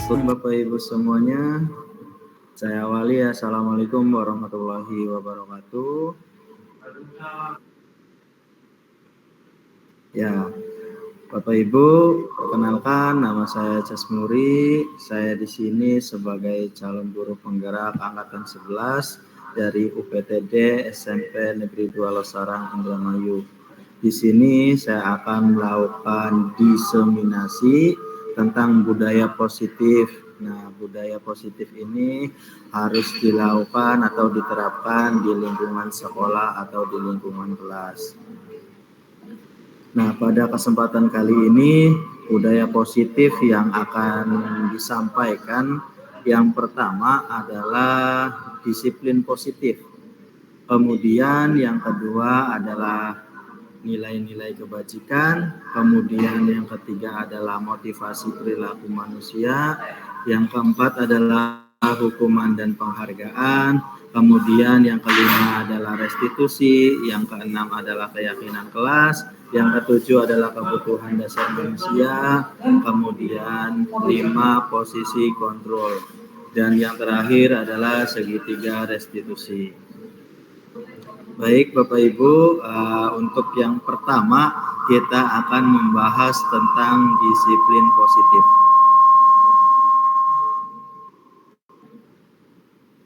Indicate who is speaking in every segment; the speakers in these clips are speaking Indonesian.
Speaker 1: Bapak Ibu semuanya, saya awali. Assalamualaikum warahmatullahi wabarakatuh. Ya, Bapak Ibu, perkenalkan nama saya Casmuri. Saya di sini sebagai calon guru penggerak angkatan 11 dari UPTD SMP Negeri 2 Losarang, Indramayu. Di sini saya akan melakukan diseminasi tentang budaya positif. Nah, budaya positif ini harus dilakukan atau diterapkan di lingkungan sekolah atau di lingkungan kelas. Nah, pada kesempatan kali ini, budaya positif yang akan disampaikan yang pertama adalah disiplin positif. Kemudian yang kedua adalah nilai-nilai kebajikan. Kemudian yang ketiga adalah motivasi perilaku manusia. Yang keempat adalah hukuman dan penghargaan. Kemudian yang kelima adalah restitusi. Yang keenam adalah keyakinan kelas. Yang ketujuh adalah kebutuhan dasar manusia. Kemudian 5 posisi kontrol. Dan yang terakhir adalah segitiga restitusi. Baik Bapak Ibu, untuk yang pertama kita akan membahas tentang disiplin positif.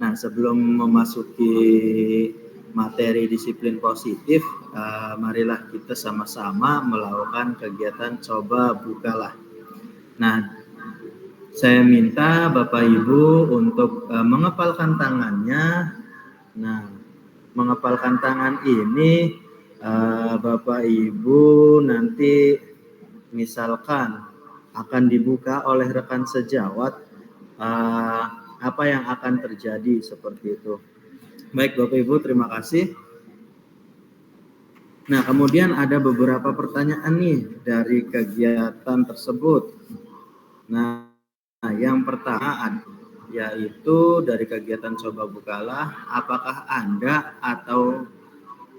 Speaker 1: Nah, sebelum memasuki materi disiplin positif, marilah kita sama-sama melakukan kegiatan coba bukalah. Nah, saya minta Bapak Ibu untuk mengepalkan tangannya. Nah, mengepalkan tangan ini Bapak Ibu nanti misalkan akan dibuka oleh rekan sejawat, apa yang akan terjadi seperti itu. Baik Bapak Ibu, terima kasih. Nah, kemudian ada beberapa pertanyaan nih dari kegiatan tersebut. Nah, yang pertama yaitu dari kegiatan coba bukalah, apakah Anda atau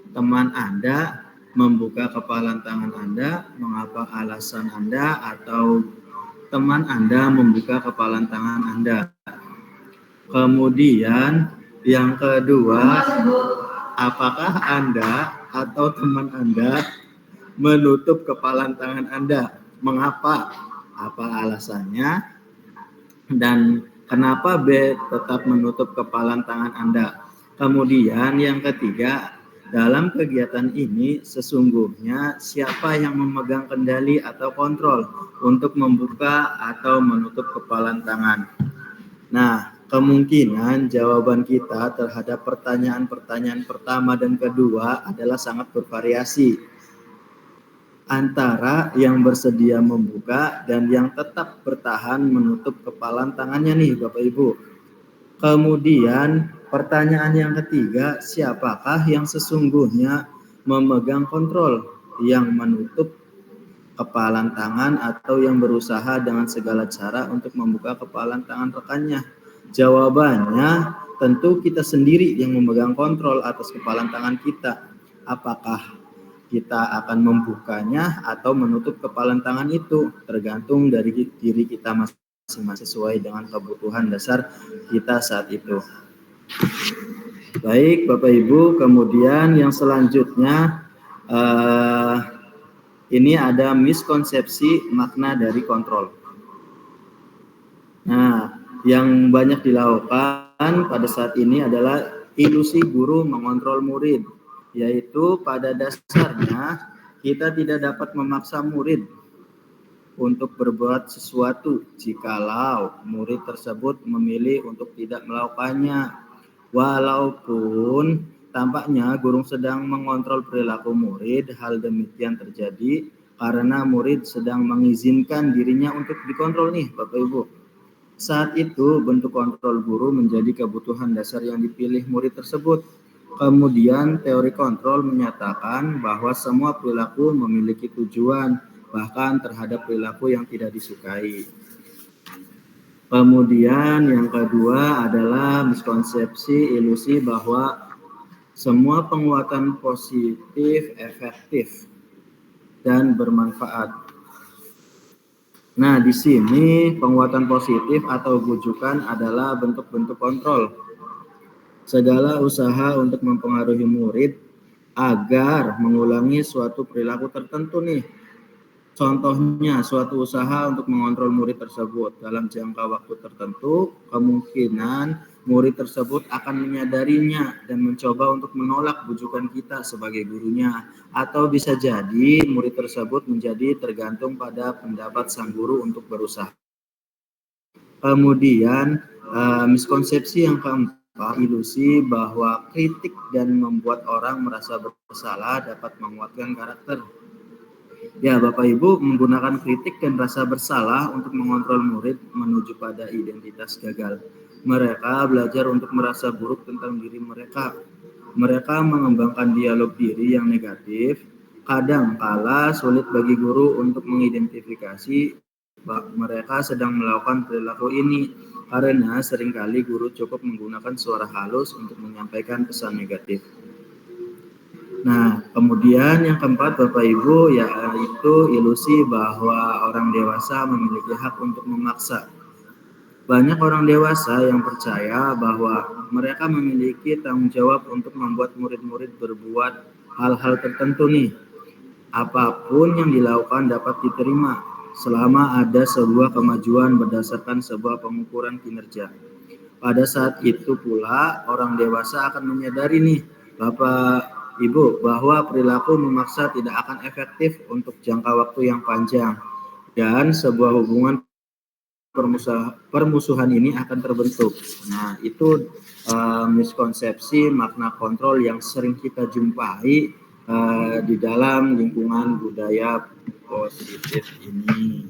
Speaker 1: teman Anda membuka kepalan tangan Anda? Mengapa alasan Anda atau teman Anda membuka kepalan tangan Anda? Kemudian yang kedua, apakah Anda atau teman Anda menutup kepalan tangan Anda? Mengapa? Apa alasannya? Dan kenapa B tetap menutup kepalan tangan Anda? Kemudian yang ketiga, dalam kegiatan ini sesungguhnya siapa yang memegang kendali atau kontrol untuk membuka atau menutup kepalan tangan? Nah, kemungkinan jawaban kita terhadap pertanyaan-pertanyaan pertama dan kedua adalah sangat bervariasi antara yang bersedia membuka dan yang tetap bertahan menutup kepalan tangannya nih Bapak Ibu. Kemudian pertanyaan yang ketiga, siapakah yang sesungguhnya memegang kontrol, yang menutup kepalan tangan atau yang berusaha dengan segala cara untuk membuka kepalan tangan rekannya? Jawabannya tentu kita sendiri yang memegang kontrol atas kepalan tangan kita. Apakah kita akan membukanya atau menutup kepalan tangan itu, tergantung dari diri kita masing-masing sesuai dengan kebutuhan dasar kita saat itu. Baik Bapak Ibu, kemudian yang selanjutnya ini ada miskonsepsi makna dari kontrol. Nah, yang banyak dilakukan pada saat ini adalah ilusi guru mengontrol murid, yaitu pada dasarnya kita tidak dapat memaksa murid untuk berbuat sesuatu jikalau murid tersebut memilih untuk tidak melakukannya. Walaupun tampaknya guru sedang mengontrol perilaku murid, hal demikian terjadi karena murid sedang mengizinkan dirinya untuk dikontrol nih Bapak Ibu. Saat itu bentuk kontrol guru menjadi kebutuhan dasar yang dipilih murid tersebut. Kemudian teori kontrol menyatakan bahwa semua perilaku memiliki tujuan, bahkan terhadap perilaku yang tidak disukai. Kemudian yang kedua adalah miskonsepsi ilusi bahwa semua penguatan positif efektif dan bermanfaat. Nah, di sini penguatan positif atau bujukan adalah bentuk-bentuk kontrol. Segala usaha untuk mempengaruhi murid agar mengulangi suatu perilaku tertentu nih. Contohnya, suatu usaha untuk mengontrol murid tersebut dalam jangka waktu tertentu, kemungkinan murid tersebut akan menyadarinya dan mencoba untuk menolak bujukan kita sebagai gurunya. Atau bisa jadi murid tersebut menjadi tergantung pada pendapat sang guru untuk berusaha. Kemudian, miskonsepsi yang keempat, ilusi bahwa kritik dan membuat orang merasa bersalah dapat menguatkan karakter. Ya, Bapak Ibu, menggunakan kritik dan rasa bersalah untuk mengontrol murid menuju pada identitas gagal. Mereka belajar untuk merasa buruk tentang diri mereka. Mereka mengembangkan dialog diri yang negatif. Kadang kala sulit bagi guru untuk mengidentifikasi mereka sedang melakukan perilaku ini karena seringkali guru cukup menggunakan suara halus untuk menyampaikan pesan negatif. Nah, kemudian yang keempat Bapak Ibu yaitu ilusi bahwa orang dewasa memiliki hak untuk memaksa. Banyak orang dewasa yang percaya bahwa mereka memiliki tanggung jawab untuk membuat murid-murid berbuat hal-hal tertentu nih. Apapun yang dilakukan dapat diterima selama ada sebuah kemajuan berdasarkan sebuah pengukuran kinerja. Pada saat itu pula orang dewasa akan menyadari nih Bapak Ibu bahwa perilaku memaksa tidak akan efektif untuk jangka waktu yang panjang dan sebuah hubungan permusuhan ini akan terbentuk. Nah, itu miskonsepsi makna kontrol yang sering kita jumpai di dalam lingkungan budaya positif ini.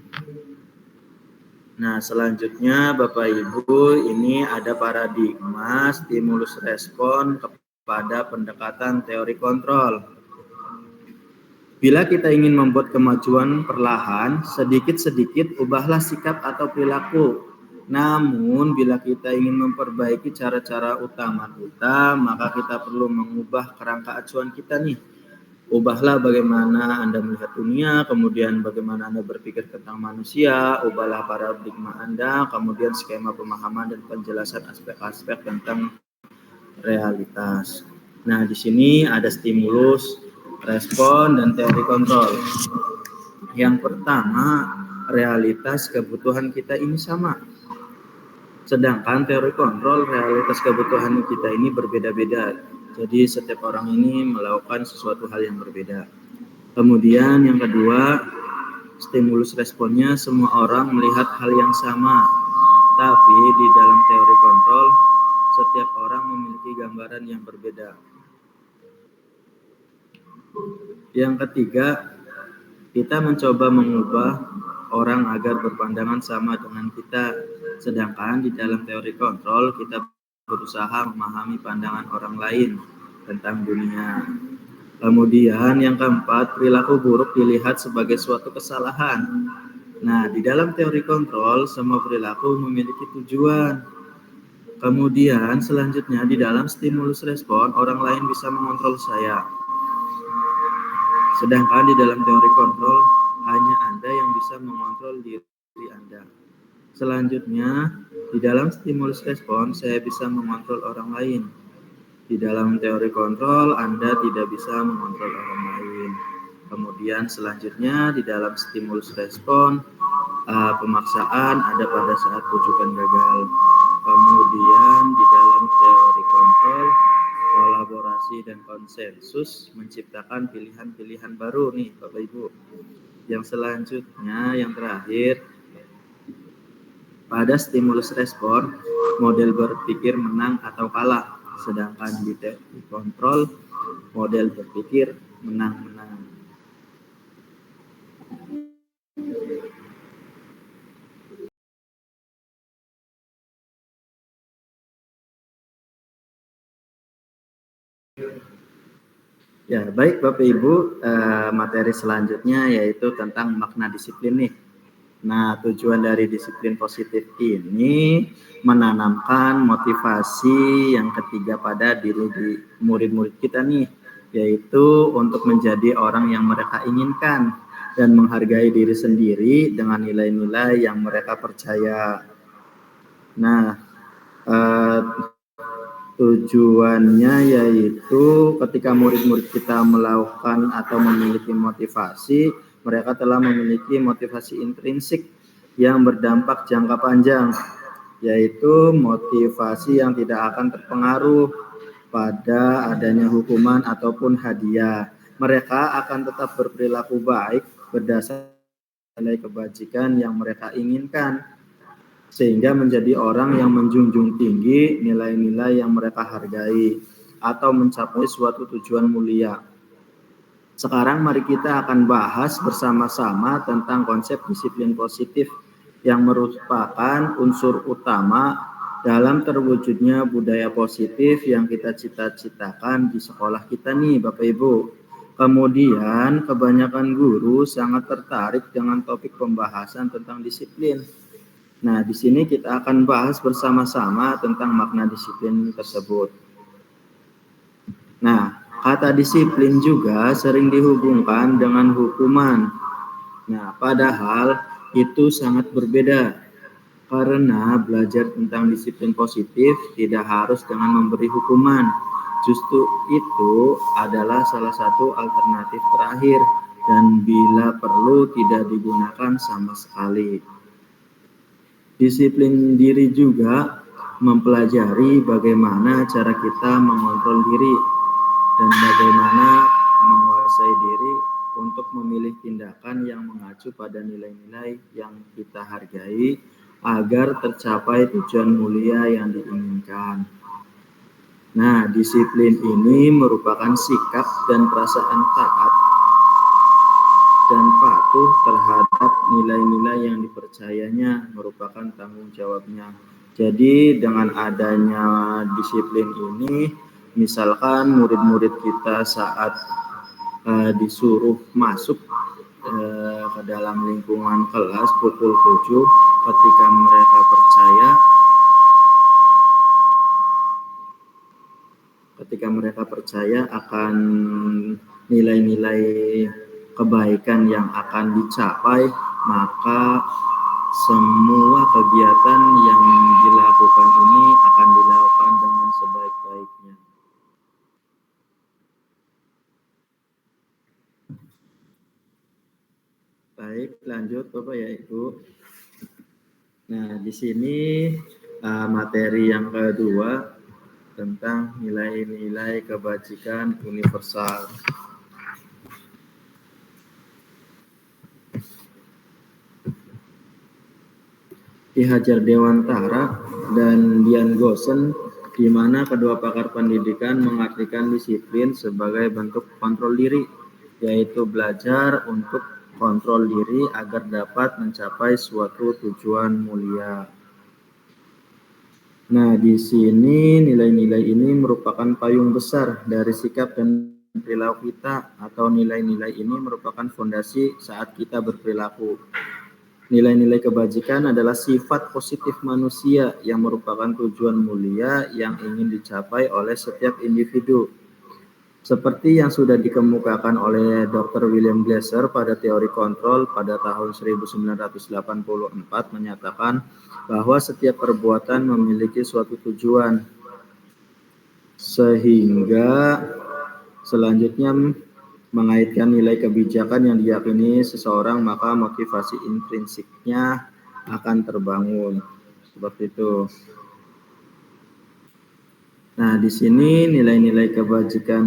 Speaker 1: Nah, selanjutnya Bapak Ibu, ini ada paradigma stimulus respon pada pendekatan teori kontrol. Bila kita ingin membuat kemajuan perlahan, sedikit-sedikit ubahlah sikap atau perilaku. Namun, bila kita ingin memperbaiki cara-cara utama kita, maka kita perlu mengubah kerangka acuan kita nih. Ubahlah bagaimana Anda melihat dunia, kemudian bagaimana Anda berpikir tentang manusia, ubahlah paradigma Anda, kemudian skema pemahaman dan penjelasan aspek-aspek tentang realitas. Nah, di sini ada stimulus, respon, dan teori kontrol. Yang pertama, realitas kebutuhan kita ini sama. Sedangkan teori kontrol, realitas kebutuhan kita ini berbeda-beda. Jadi setiap orang ini melakukan sesuatu hal yang berbeda. Kemudian yang kedua, stimulus responnya semua orang melihat hal yang sama. Tapi di dalam teori kontrol, setiap orang memiliki gambaran yang berbeda. Yang ketiga, kita mencoba mengubah orang agar berpandangan sama dengan kita. Sedangkan di dalam teori kontrol, kita berusaha memahami pandangan orang lain tentang dunia. Kemudian yang keempat, perilaku buruk dilihat sebagai suatu kesalahan. Nah, di dalam teori kontrol, semua perilaku memiliki tujuan. Kemudian selanjutnya di dalam stimulus respon, orang lain bisa mengontrol saya. Sedangkan di dalam teori kontrol, hanya Anda yang bisa mengontrol diri Anda. Selanjutnya, di dalam stimulus respon, saya bisa mengontrol orang lain. Di dalam teori kontrol, Anda tidak bisa mengontrol orang lain. Kemudian selanjutnya, di dalam stimulus respon, pemaksaan ada pada saat bujukan gagal. Kemudian di dalam teori kontrol, kolaborasi dan konsensus menciptakan pilihan-pilihan baru nih Bapak Ibu. Yang selanjutnya, yang terakhir, pada stimulus respon, model berpikir menang atau kalah. Sedangkan di teori kontrol, model berpikir menang-menang. Ya, baik Bapak Ibu, materi selanjutnya yaitu tentang makna disiplin nih. Nah, tujuan dari disiplin positif ini menanamkan motivasi yang ketiga pada diri murid-murid kita nih, yaitu untuk menjadi orang yang mereka inginkan dan menghargai diri sendiri dengan nilai-nilai yang mereka percaya. Nah, tujuannya yaitu ketika murid-murid kita melakukan atau memiliki motivasi, mereka telah memiliki motivasi intrinsik yang berdampak jangka panjang, yaitu motivasi yang tidak akan terpengaruh pada adanya hukuman ataupun hadiah. Mereka akan tetap berperilaku baik berdasarkan nilai kebajikan yang mereka inginkan, sehingga menjadi orang yang menjunjung tinggi nilai-nilai yang mereka hargai atau mencapai suatu tujuan mulia. Sekarang mari kita akan bahas bersama-sama tentang konsep disiplin positif yang merupakan unsur utama dalam terwujudnya budaya positif yang kita cita-citakan di sekolah kita nih Bapak Ibu. Kemudian kebanyakan guru sangat tertarik dengan topik pembahasan tentang disiplin. Nah, di sini kita akan bahas bersama-sama tentang makna disiplin tersebut. Nah, kata disiplin juga sering dihubungkan dengan hukuman. Nah, padahal itu sangat berbeda. Karena belajar tentang disiplin positif tidak harus dengan memberi hukuman. Justru itu adalah salah satu alternatif terakhir dan bila perlu tidak digunakan sama sekali. Disiplin diri juga mempelajari bagaimana cara kita mengontrol diri dan bagaimana menguasai diri untuk memilih tindakan yang mengacu pada nilai-nilai yang kita hargai agar tercapai tujuan mulia yang diinginkan. Nah, disiplin ini merupakan sikap dan perasaan taat dan patuh terhadap nilai-nilai yang dipercayanya merupakan tanggung jawabnya. Jadi dengan adanya disiplin ini, misalkan murid-murid kita saat disuruh masuk ke dalam lingkungan kelas pukul 7, ketika mereka percaya akan nilai-nilai kebaikan yang akan dicapai, maka semua kegiatan yang dilakukan ini akan dilakukan dengan sebaik-baiknya. Baik, lanjut Bapak ya Ibu. Nah, di sini materi yang kedua tentang nilai-nilai kebajikan universal. Ki Hajar Dewantara dan Dian Gosen, di mana kedua pakar pendidikan mengartikan disiplin sebagai bentuk kontrol diri, yaitu belajar untuk kontrol diri agar dapat mencapai suatu tujuan mulia. Nah, di sini nilai-nilai ini merupakan payung besar dari sikap dan perilaku kita, atau nilai-nilai ini merupakan fondasi saat kita berperilaku. Nilai-nilai kebajikan adalah sifat positif manusia yang merupakan tujuan mulia yang ingin dicapai oleh setiap individu. Seperti yang sudah dikemukakan oleh Dr. William Glasser pada teori kontrol pada tahun 1984 menyatakan bahwa setiap perbuatan memiliki suatu tujuan. Sehingga selanjutnya mengaitkan nilai kebijakan yang diyakini seseorang, maka motivasi intrinsiknya akan terbangun. Seperti itu. Nah, di sini nilai-nilai kebajikan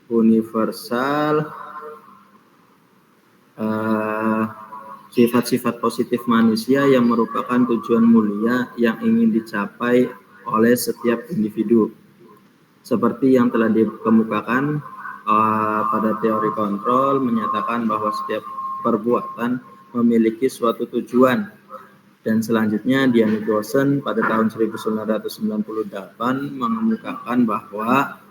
Speaker 1: universal, sifat-sifat positif manusia yang merupakan tujuan mulia yang ingin dicapai oleh setiap individu. Seperti yang telah dikemukakan pada teori kontrol menyatakan bahwa setiap perbuatan memiliki suatu tujuan. Dan selanjutnya Dian Gosen pada tahun 1998 mengemukakan bahwa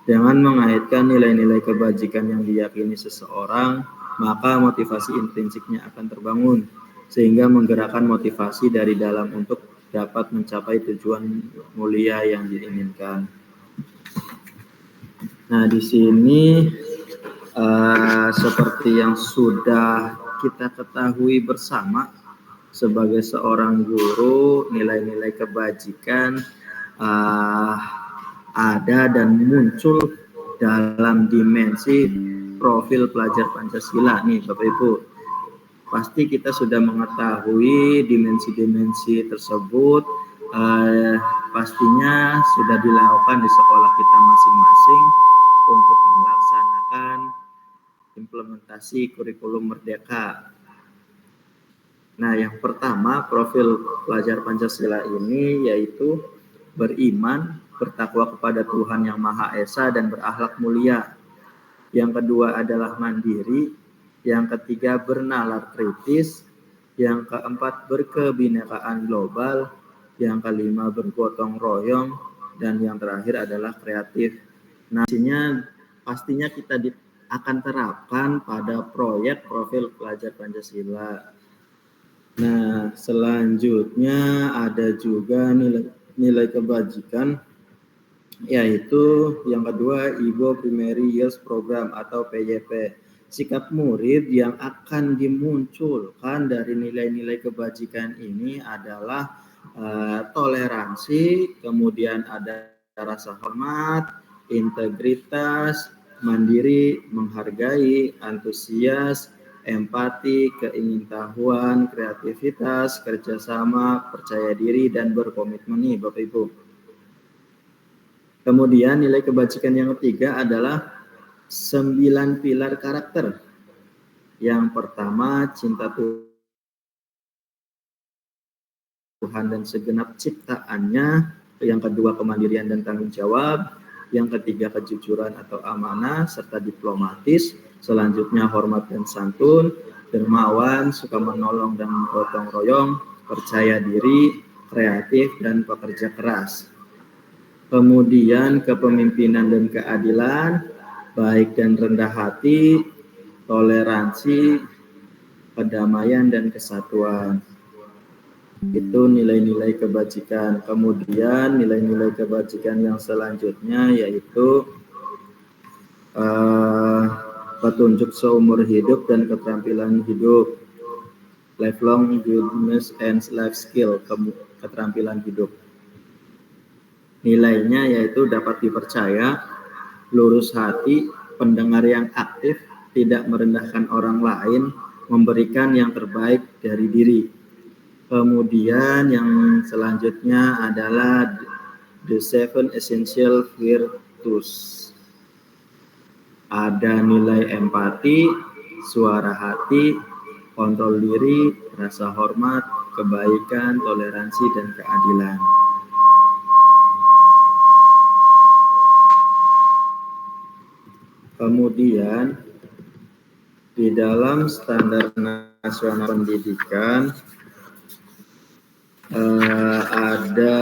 Speaker 1: dengan mengaitkan nilai-nilai kebajikan yang diyakini seseorang, maka motivasi intrinsiknya akan terbangun, sehingga menggerakkan motivasi dari dalam untuk dapat mencapai tujuan mulia yang diinginkan. Nah, di sini Seperti yang sudah kita ketahui bersama, sebagai seorang guru, nilai-nilai kebajikan ada dan muncul dalam dimensi profil pelajar Pancasila nih Bapak Ibu. Pasti kita sudah mengetahui dimensi-dimensi tersebut, pastinya sudah dilakukan di sekolah kita masing-masing untuk melaksanakan implementasi kurikulum Merdeka. Nah, yang pertama profil pelajar Pancasila ini yaitu beriman, bertakwa kepada Tuhan Yang Maha Esa dan berakhlak mulia. Yang kedua adalah mandiri, yang ketiga bernalar kritis, yang keempat berkebinekaan global, yang kelima bergotong royong, dan yang terakhir adalah kreatif. Nah, pastinya kita akan terapkan pada proyek profil pelajar Pancasila. Nah, selanjutnya ada juga nilai kebajikan, yaitu yang kedua Ibo Primary Years Program atau PYP. Sikap murid yang akan dimunculkan dari nilai-nilai kebajikan ini adalah toleransi, kemudian ada rasa hormat, integritas, mandiri, menghargai, antusias, empati, keingintahuan, kreativitas, kerjasama, percaya diri, dan berkomitmen nih Bapak Ibu. Kemudian nilai kebajikan yang ketiga adalah 9 pilar karakter. Yang pertama, cinta Tuhan dan segenap ciptaannya. Yang kedua, kemandirian dan tanggung jawab. Yang ketiga, kejujuran atau amanah serta diplomatis. Selanjutnya, hormat dan santun, dermawan, suka menolong dan gotong royong, percaya diri, kreatif, dan pekerja keras. Kemudian kepemimpinan dan keadilan, baik dan rendah hati, toleransi, kedamaian dan kesatuan. Itu nilai-nilai kebajikan. Kemudian nilai-nilai kebajikan yang selanjutnya yaitu petunjuk seumur hidup dan keterampilan hidup, lifelong goodness and life skill, keterampilan hidup. Nilainya yaitu dapat dipercaya, lurus hati, pendengar yang aktif, tidak merendahkan orang lain, memberikan yang terbaik dari diri. Kemudian yang selanjutnya adalah the 7 essential virtues. Ada nilai empati, suara hati, kontrol diri, rasa hormat, kebaikan, toleransi, dan keadilan. Kemudian di dalam standar nasional pendidikan ada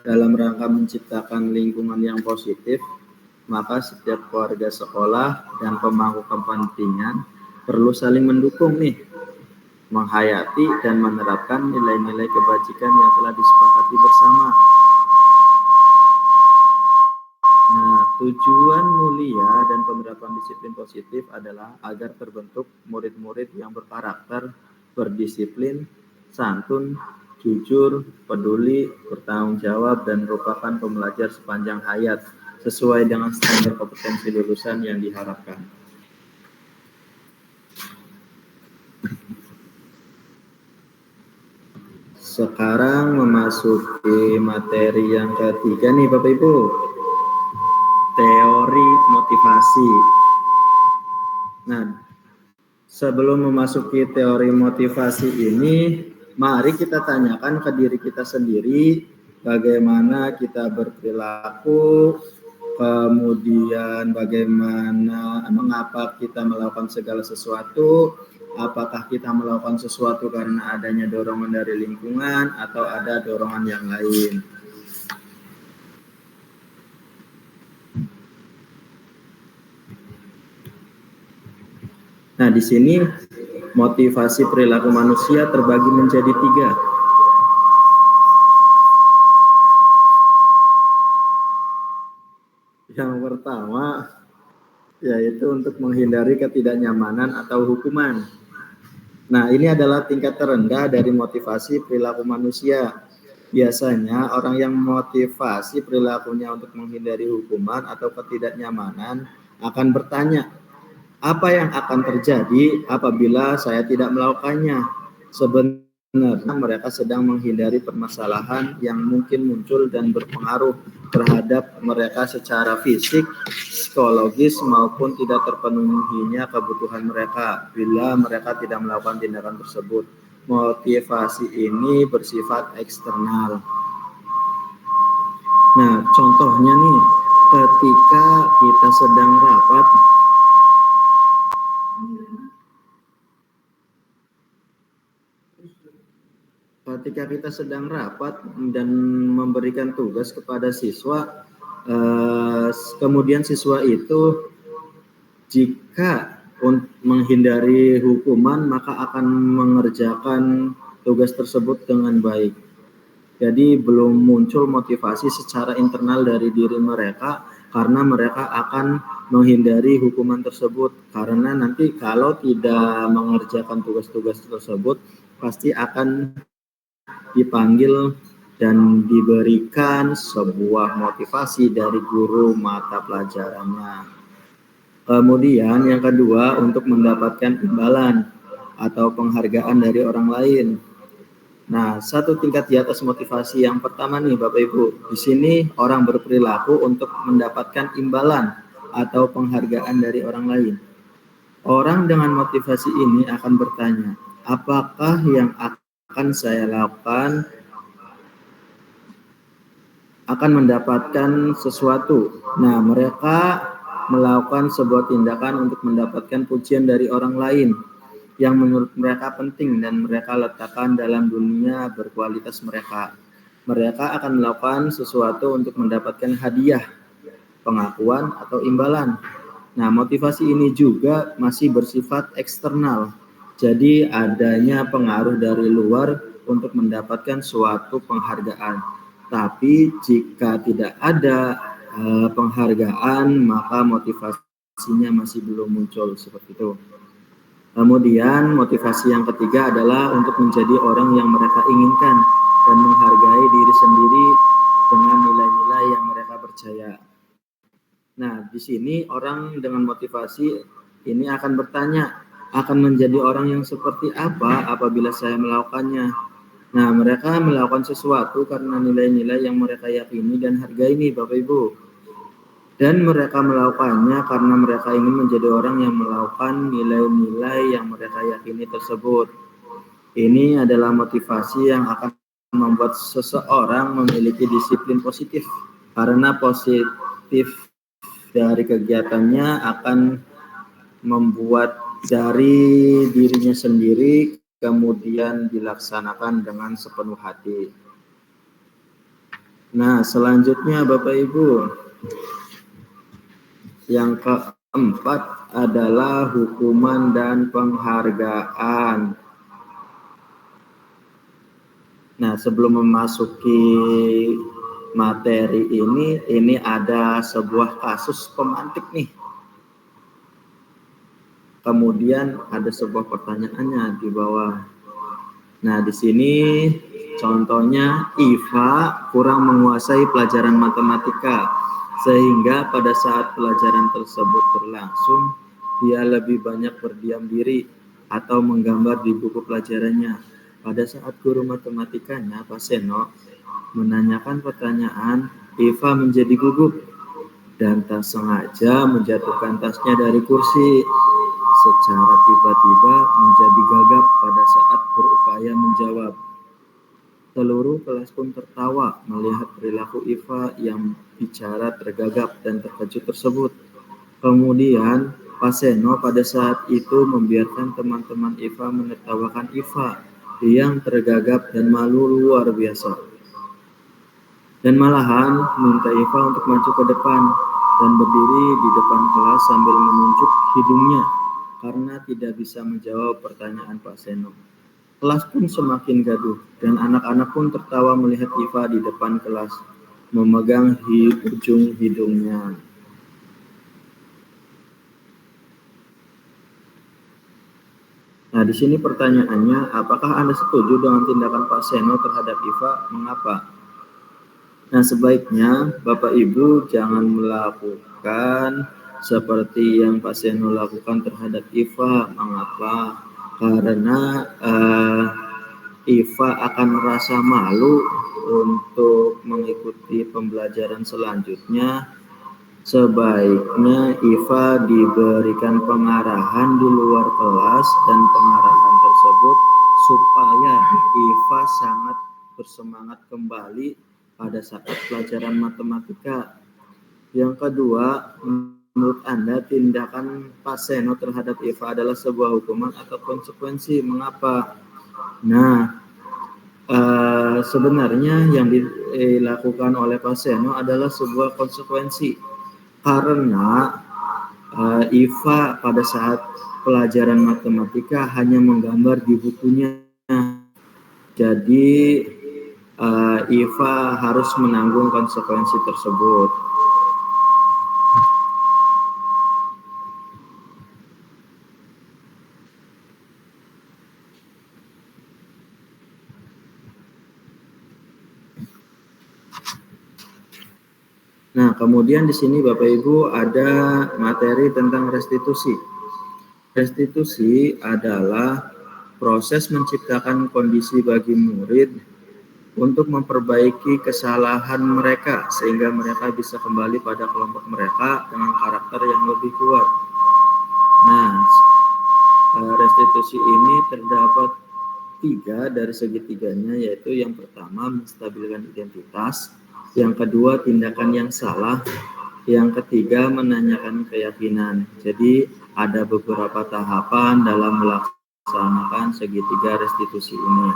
Speaker 1: dalam rangka menciptakan lingkungan yang positif, maka setiap keluarga sekolah dan pemangku kepentingan perlu saling mendukung nih, menghayati dan menerapkan nilai-nilai kebajikan yang telah disepakati bersama. Nah, tujuan mulia dan penerapan disiplin positif adalah agar terbentuk murid-murid yang berkarakter, berdisiplin, santun, jujur, peduli, bertanggung jawab, dan merupakan pembelajar sepanjang hayat sesuai dengan standar kompetensi lulusan yang diharapkan. Sekarang memasuki materi yang ketiga nih Bapak Ibu, teori motivasi. Nah, sebelum memasuki teori motivasi ini, mari kita tanyakan ke diri kita sendiri bagaimana kita berperilaku, kemudian bagaimana, mengapa kita melakukan segala sesuatu, apakah kita melakukan sesuatu karena adanya dorongan dari lingkungan atau ada dorongan yang lain. Nah, di sini motivasi perilaku manusia terbagi menjadi 3. Yang pertama, yaitu untuk menghindari ketidaknyamanan atau hukuman. Nah, ini adalah tingkat terendah dari motivasi perilaku manusia. Biasanya orang yang motivasi perilakunya untuk menghindari hukuman atau ketidaknyamanan akan bertanya, apa yang akan terjadi apabila saya tidak melakukannya? Sebenarnya mereka sedang menghindari permasalahan yang mungkin muncul dan berpengaruh terhadap mereka secara fisik, psikologis, maupun tidak terpenuhinya kebutuhan mereka bila mereka tidak melakukan tindakan tersebut. Motivasi ini bersifat eksternal. Nah, contohnya nih, ketika kita sedang rapat, dan memberikan tugas kepada siswa, kemudian siswa itu jika menghindari hukuman maka akan mengerjakan tugas tersebut dengan baik. Jadi belum muncul motivasi secara internal dari diri mereka karena mereka akan menghindari hukuman tersebut. Karena nanti kalau tidak mengerjakan tugas-tugas tersebut pasti akan dipanggil dan diberikan sebuah motivasi dari guru mata pelajarannya. Kemudian yang kedua, untuk mendapatkan imbalan atau penghargaan dari orang lain. Nah, satu tingkat di atas motivasi yang pertama nih Bapak Ibu. Di sini orang berperilaku untuk mendapatkan imbalan atau penghargaan dari orang lain. Orang dengan motivasi ini akan bertanya, apakah yang akan saya lakukan akan mendapatkan sesuatu. Nah, mereka melakukan sebuah tindakan untuk mendapatkan pujian dari orang lain yang menurut mereka penting dan mereka letakkan dalam dunia berkualitas mereka. Mereka akan melakukan sesuatu untuk mendapatkan hadiah, pengakuan, atau imbalan. Nah, motivasi ini juga masih bersifat eksternal. Jadi adanya pengaruh dari luar untuk mendapatkan suatu penghargaan. Tapi jika tidak ada penghargaan, maka motivasinya masih belum muncul seperti itu. Kemudian motivasi yang ketiga adalah untuk menjadi orang yang mereka inginkan dan menghargai diri sendiri dengan nilai-nilai yang mereka percaya. Nah, di sini orang dengan motivasi ini akan bertanya, akan menjadi orang yang seperti apa apabila saya melakukannya. Nah, mereka melakukan sesuatu karena nilai-nilai yang mereka yakini dan hargai nih Bapak Ibu. Dan mereka melakukannya karena mereka ingin menjadi orang yang melakukan nilai-nilai yang mereka yakini tersebut. Ini adalah motivasi yang akan membuat seseorang memiliki disiplin positif. Karena positif dari kegiatannya akan membuat dari dirinya sendiri kemudian dilaksanakan dengan sepenuh hati. Nah, selanjutnya Bapak Ibu, yang keempat adalah hukuman dan penghargaan. Nah, sebelum memasuki materi ini ada sebuah kasus pemantik nih. Kemudian ada sebuah pertanyaannya di bawah. Nah, di sini contohnya Iva kurang menguasai pelajaran matematika. Sehingga pada saat pelajaran tersebut berlangsung, dia lebih banyak berdiam diri atau menggambar di buku pelajarannya. Pada saat guru matematikanya, Pak Seno, menanyakan pertanyaan, Iva menjadi gugup dan tak sengaja menjatuhkan tasnya dari kursi. Secara tiba-tiba menjadi gagap pada saat berupaya menjawab. Seluruh kelas pun tertawa melihat perilaku Iva yang bicara tergagap dan terkejut tersebut. Kemudian, Pak Seno pada saat itu membiarkan teman-teman Iva menertawakan Iva yang tergagap dan malu luar biasa. Dan malahan minta Iva untuk maju ke depan dan berdiri di depan kelas sambil menunjuk hidungnya karena tidak bisa menjawab pertanyaan Pak Seno. Kelas pun semakin gaduh, dan anak-anak pun tertawa melihat Iva di depan kelas, memegang ujung hidungnya. Nah, di sini pertanyaannya, apakah Anda setuju dengan tindakan Pak Seno terhadap Iva? Mengapa? Nah, sebaiknya Bapak Ibu jangan melakukan seperti yang Pak Seno lakukan terhadap Iva. Mengapa? Karena Iva akan merasa malu untuk mengikuti pembelajaran selanjutnya. Sebaiknya Iva diberikan pengarahan di luar kelas, dan pengarahan tersebut supaya Iva sangat bersemangat kembali pada saat pelajaran matematika. Yang kedua, menurut Anda tindakan Pak Seno terhadap Iva adalah sebuah hukuman atau konsekuensi? Mengapa? Nah, sebenarnya yang dilakukan oleh Pak Seno adalah sebuah konsekuensi. Karena Iva pada saat pelajaran matematika hanya menggambar di bukunya. Jadi Iva harus menanggung konsekuensi tersebut. Nah, kemudian di sini Bapak Ibu ada materi tentang restitusi. Restitusi adalah proses menciptakan kondisi bagi murid untuk memperbaiki kesalahan mereka sehingga mereka bisa kembali pada kelompok mereka dengan karakter yang lebih kuat. Nah, restitusi ini terdapat 3 dari segitiganya, yaitu yang pertama menstabilkan identitas, yang kedua tindakan yang salah, yang ketiga menanyakan keyakinan. Jadi ada beberapa tahapan dalam melaksanakan segitiga restitusi ini.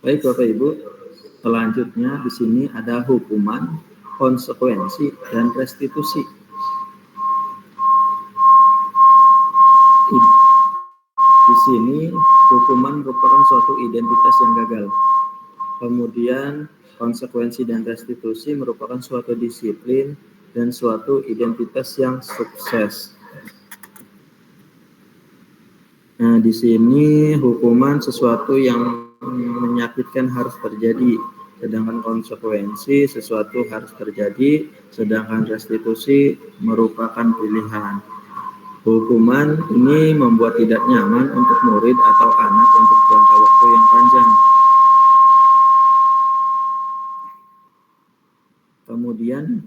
Speaker 1: Baik Bapak Ibu, selanjutnya di sini ada hukuman, konsekuensi, dan restitusi. Di sini hukuman merupakan suatu identitas yang gagal. Kemudian konsekuensi dan restitusi merupakan suatu disiplin dan suatu identitas yang sukses. Nah, di sini hukuman sesuatu yang menyakitkan harus terjadi, sedangkan konsekuensi sesuatu harus terjadi, sedangkan restitusi merupakan pilihan. Hukuman ini membuat tidak nyaman untuk murid atau anak untuk jangka waktu yang panjang. Kemudian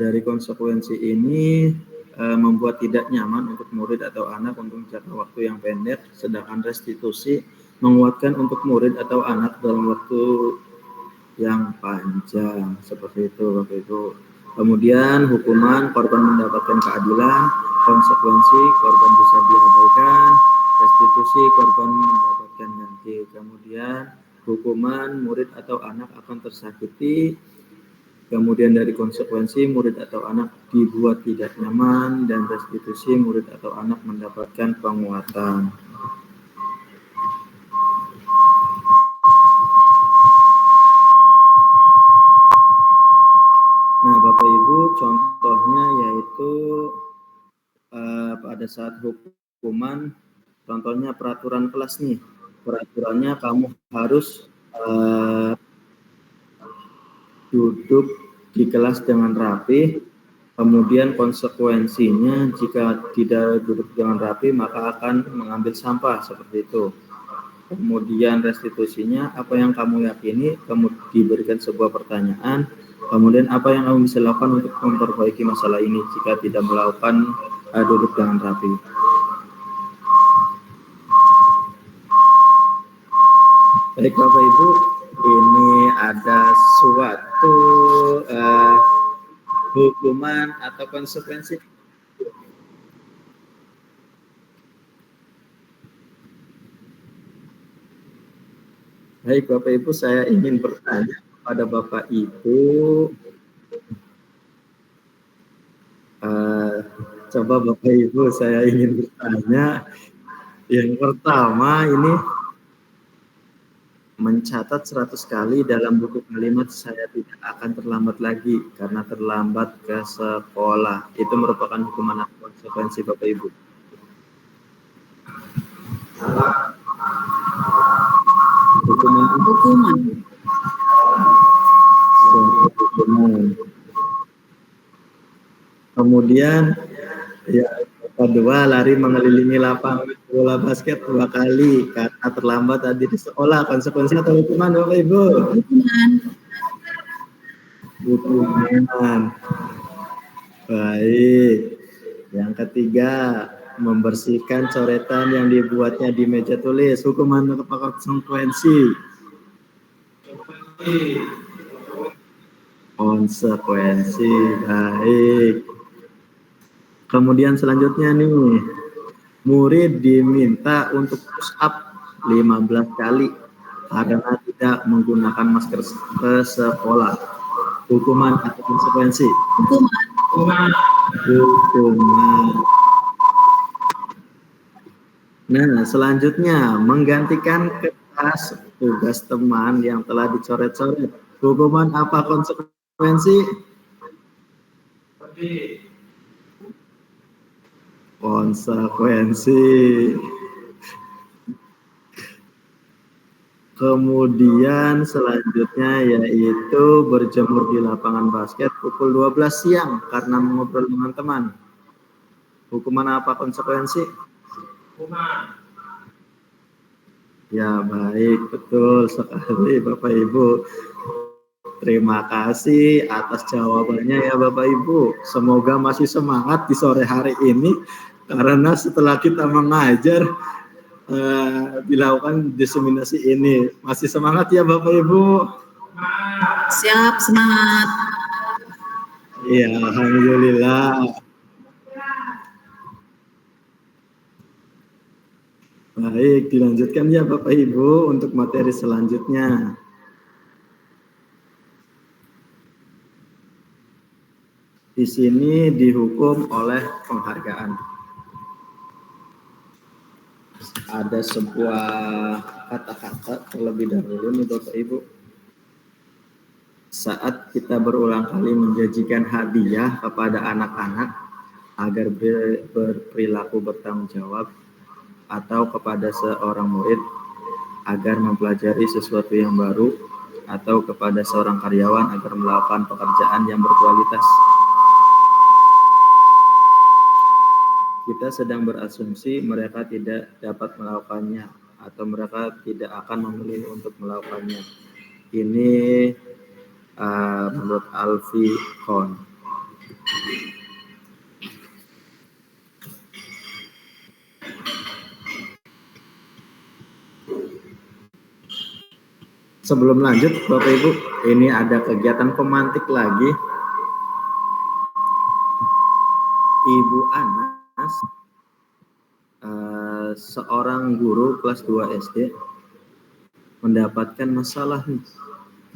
Speaker 1: dari konsekuensi ini membuat tidak nyaman untuk murid atau anak untuk jangka waktu yang pendek, sedangkan restitusi menguatkan untuk murid atau anak dalam waktu yang panjang. Seperti itu Bapak Ibu. Kemudian hukuman korban mendapatkan keadilan, konsekuensi korban bisa diabaikan, restitusi korban mendapatkan ganti. Kemudian hukuman murid atau anak akan tersakiti. Kemudian dari konsekuensi murid atau anak dibuat tidak nyaman, dan restitusi murid atau anak mendapatkan penguatan. Nah Bapak Ibu, contohnya yaitu pada saat hukuman, contohnya peraturan kelas nih. Peraturannya kamu harus duduk di kelas dengan rapi. Kemudian konsekuensinya jika tidak duduk dengan rapi maka akan mengambil sampah, seperti itu. Kemudian restitusinya, apa yang kamu yakini, kamu diberikan sebuah pertanyaan, kemudian apa yang kamu bisa lakukan untuk memperbaiki masalah ini jika tidak melakukan duduk dengan rapi. Baik Bapak Ibu, ini ada suatu hukuman atau konsekuensi. Baik Bapak Ibu, saya ingin bertanya kepada Bapak Ibu, coba Bapak Ibu saya ingin bertanya. Yang pertama ini, mencatat 100 kali dalam buku kalimat saya tidak akan terlambat lagi karena terlambat ke sekolah. Itu merupakan hukuman atau konsekuensi Bapak Ibu?
Speaker 2: Hukuman.
Speaker 1: Kemudian ya, kedua, lari mengelilingi lapangan bola basket 2 kali karena terlambat tadi di sekolah. Konsekuensi atau hukuman Bapak Ibu? Hukuman. Baik. Yang ketiga, membersihkan coretan yang dibuatnya di meja tulis. Hukuman atau konsekuensi? Konsekuensi. Baik. Kemudian selanjutnya nih, murid diminta untuk push up 15 kali karena tidak menggunakan masker ke sekolah. Hukuman atau konsekuensi? Hukuman. Nah, selanjutnya menggantikan kertas tugas teman yang telah dicoret-coret. Hukuman apa konsekuensi? Konsekuensi. Kemudian selanjutnya yaitu berjemur di lapangan basket pukul 12 siang karena mengobrol dengan teman. Hukuman apa konsekuensi? Hukuman. Ya, baik, betul sekali Bapak Ibu. Terima kasih atas jawabannya ya Bapak Ibu. Semoga masih semangat di sore hari ini karena setelah kita mengajar dilakukan diseminasi ini. Masih semangat ya Bapak Ibu?
Speaker 2: Siap, semangat.
Speaker 1: Iya, alhamdulillah. Baik, dilanjutkan ya Bapak Ibu untuk materi selanjutnya. Di sini dihukum oleh penghargaan. Ada sebuah kata-kata terlebih dahulu nih Bapak Ibu. Saat kita berulang kali menjanjikan hadiah kepada anak-anak agar berperilaku bertanggung jawab atau kepada seorang murid agar mempelajari sesuatu yang baru atau kepada seorang karyawan agar melakukan pekerjaan yang berkualitas. Kita sedang berasumsi mereka tidak dapat melakukannya atau mereka tidak akan memilih untuk melakukannya. Ini menurut Alfie Kohn. Sebelum lanjut Bapak Ibu, ini ada kegiatan pemantik lagi. Ibu Anas, seorang guru kelas 2 SD, mendapatkan masalah nih.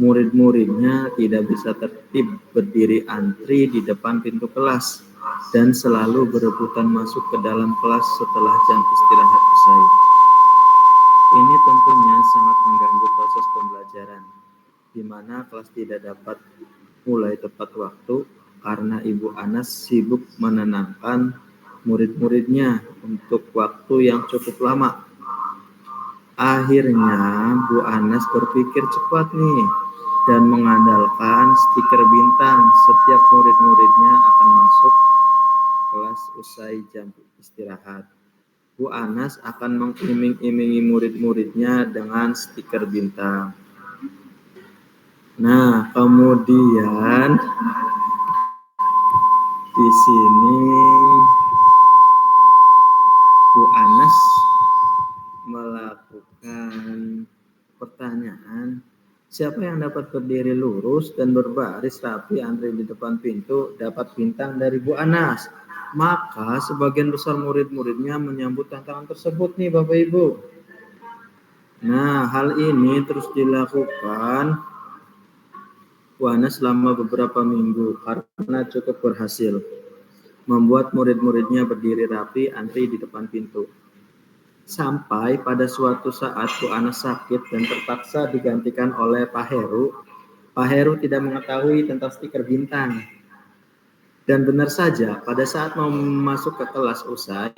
Speaker 1: Murid-muridnya tidak bisa tertib berdiri antri di depan pintu kelas dan selalu berebutan masuk ke dalam kelas setelah jam istirahat usai. Ini tentunya sangat mengganggu proses pembelajaran, di mana kelas tidak dapat mulai tepat waktu karena Ibu Anas sibuk menenangkan murid-muridnya untuk waktu yang cukup lama. Akhirnya Bu Anas berpikir cepat nih dan mengandalkan stiker bintang. Setiap murid-muridnya akan masuk kelas usai jam istirahat. Bu Anas akan mengiming-imingi murid-muridnya dengan stiker bintang. Nah, kemudian di sini Bu Anas melakukan pertanyaan, siapa yang dapat berdiri lurus dan berbaris rapi antri di depan pintu dapat bintang dari Bu Anas. Maka sebagian besar murid-muridnya menyambut tantangan tersebut nih Bapak Ibu. Nah, hal ini terus dilakukan Bu Anas selama beberapa minggu karena cukup berhasil membuat murid-muridnya berdiri rapi antri di depan pintu. Sampai pada suatu saat Bu Anas sakit dan terpaksa digantikan oleh Pak Heru. Pak Heru tidak mengetahui tentang stiker bintang. Dan benar saja, pada saat mau masuk ke kelas usai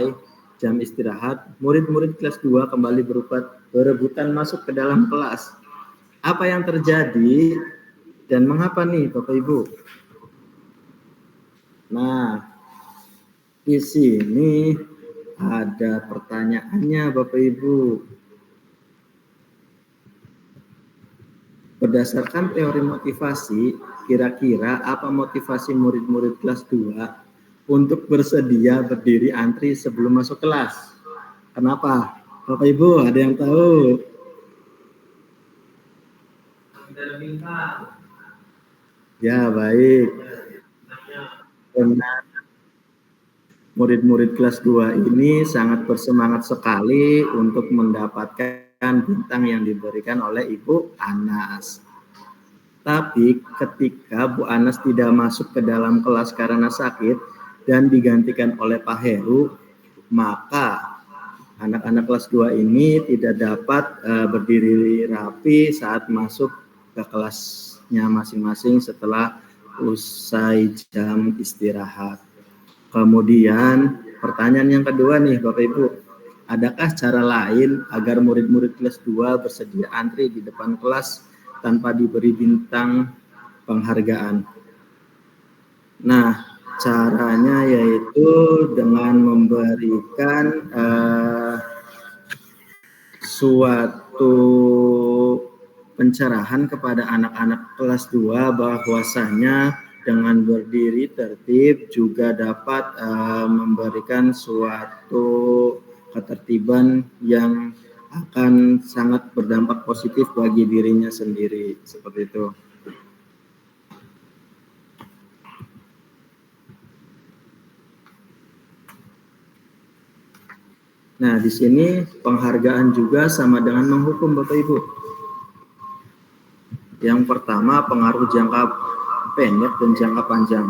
Speaker 1: jam istirahat, murid-murid kelas 2 kembali berebutan masuk ke dalam kelas. Apa yang terjadi dan mengapa nih Bapak Ibu? Nah, di sini ada pertanyaannya Bapak Ibu. Berdasarkan teori motivasi, kira-kira apa motivasi murid-murid kelas 2 untuk bersedia berdiri antri sebelum masuk kelas? Kenapa? Bapak Ibu, ada yang tahu? Ya, baik. Benar. Murid-murid kelas 2 ini sangat bersemangat sekali untuk mendapatkan bintang yang diberikan oleh Ibu Anas. Tapi ketika Bu Anas tidak masuk ke dalam kelas karena sakit dan digantikan oleh Pak Heru, maka anak-anak kelas 2 ini tidak dapat berdiri rapi saat masuk ke kelasnya masing-masing setelah usai jam istirahat. Kemudian pertanyaan yang kedua nih Bapak Ibu, adakah cara lain agar murid-murid kelas 2 bersedia antri di depan kelas tanpa diberi bintang penghargaan? Nah, caranya yaitu dengan memberikan suatu pencerahan kepada anak-anak kelas 2 bahwasanya dengan berdiri tertib juga dapat memberikan suatu ketertiban yang akan sangat berdampak positif bagi dirinya sendiri, seperti itu. Nah, di sini penghargaan juga sama dengan menghukum Bapak Ibu. Yang pertama, pengaruh jangka pendek dan jangka panjang.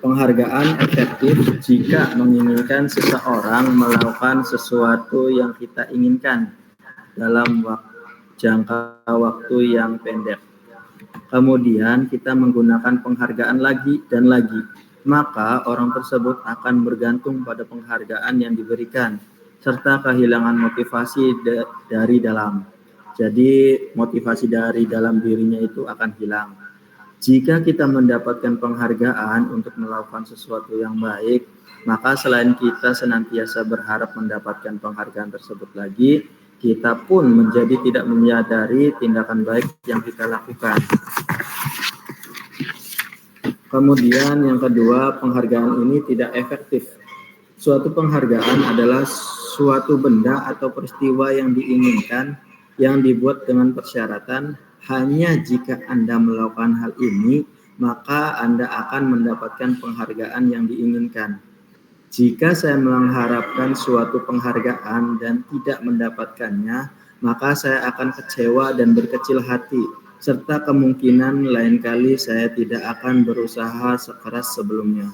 Speaker 1: Penghargaan efektif jika menginginkan seseorang melakukan sesuatu yang kita inginkan dalam jangka waktu yang pendek. Kemudian kita menggunakan penghargaan lagi dan lagi, maka orang tersebut akan bergantung pada penghargaan yang diberikan, serta kehilangan motivasi dari dalam. Jadi motivasi dari dalam dirinya itu akan hilang. Jika kita mendapatkan penghargaan untuk melakukan sesuatu yang baik, maka selain kita senantiasa berharap mendapatkan penghargaan tersebut lagi, kita pun menjadi tidak menyadari tindakan baik yang kita lakukan. Kemudian yang kedua, penghargaan ini tidak efektif. Suatu penghargaan adalah suatu benda atau peristiwa yang diinginkan, yang dibuat dengan persyaratan hanya jika Anda melakukan hal ini, maka Anda akan mendapatkan penghargaan yang diinginkan. Jika saya mengharapkan suatu penghargaan dan tidak mendapatkannya, maka saya akan kecewa dan berkecil hati, serta kemungkinan lain kali saya tidak akan berusaha sekeras sebelumnya.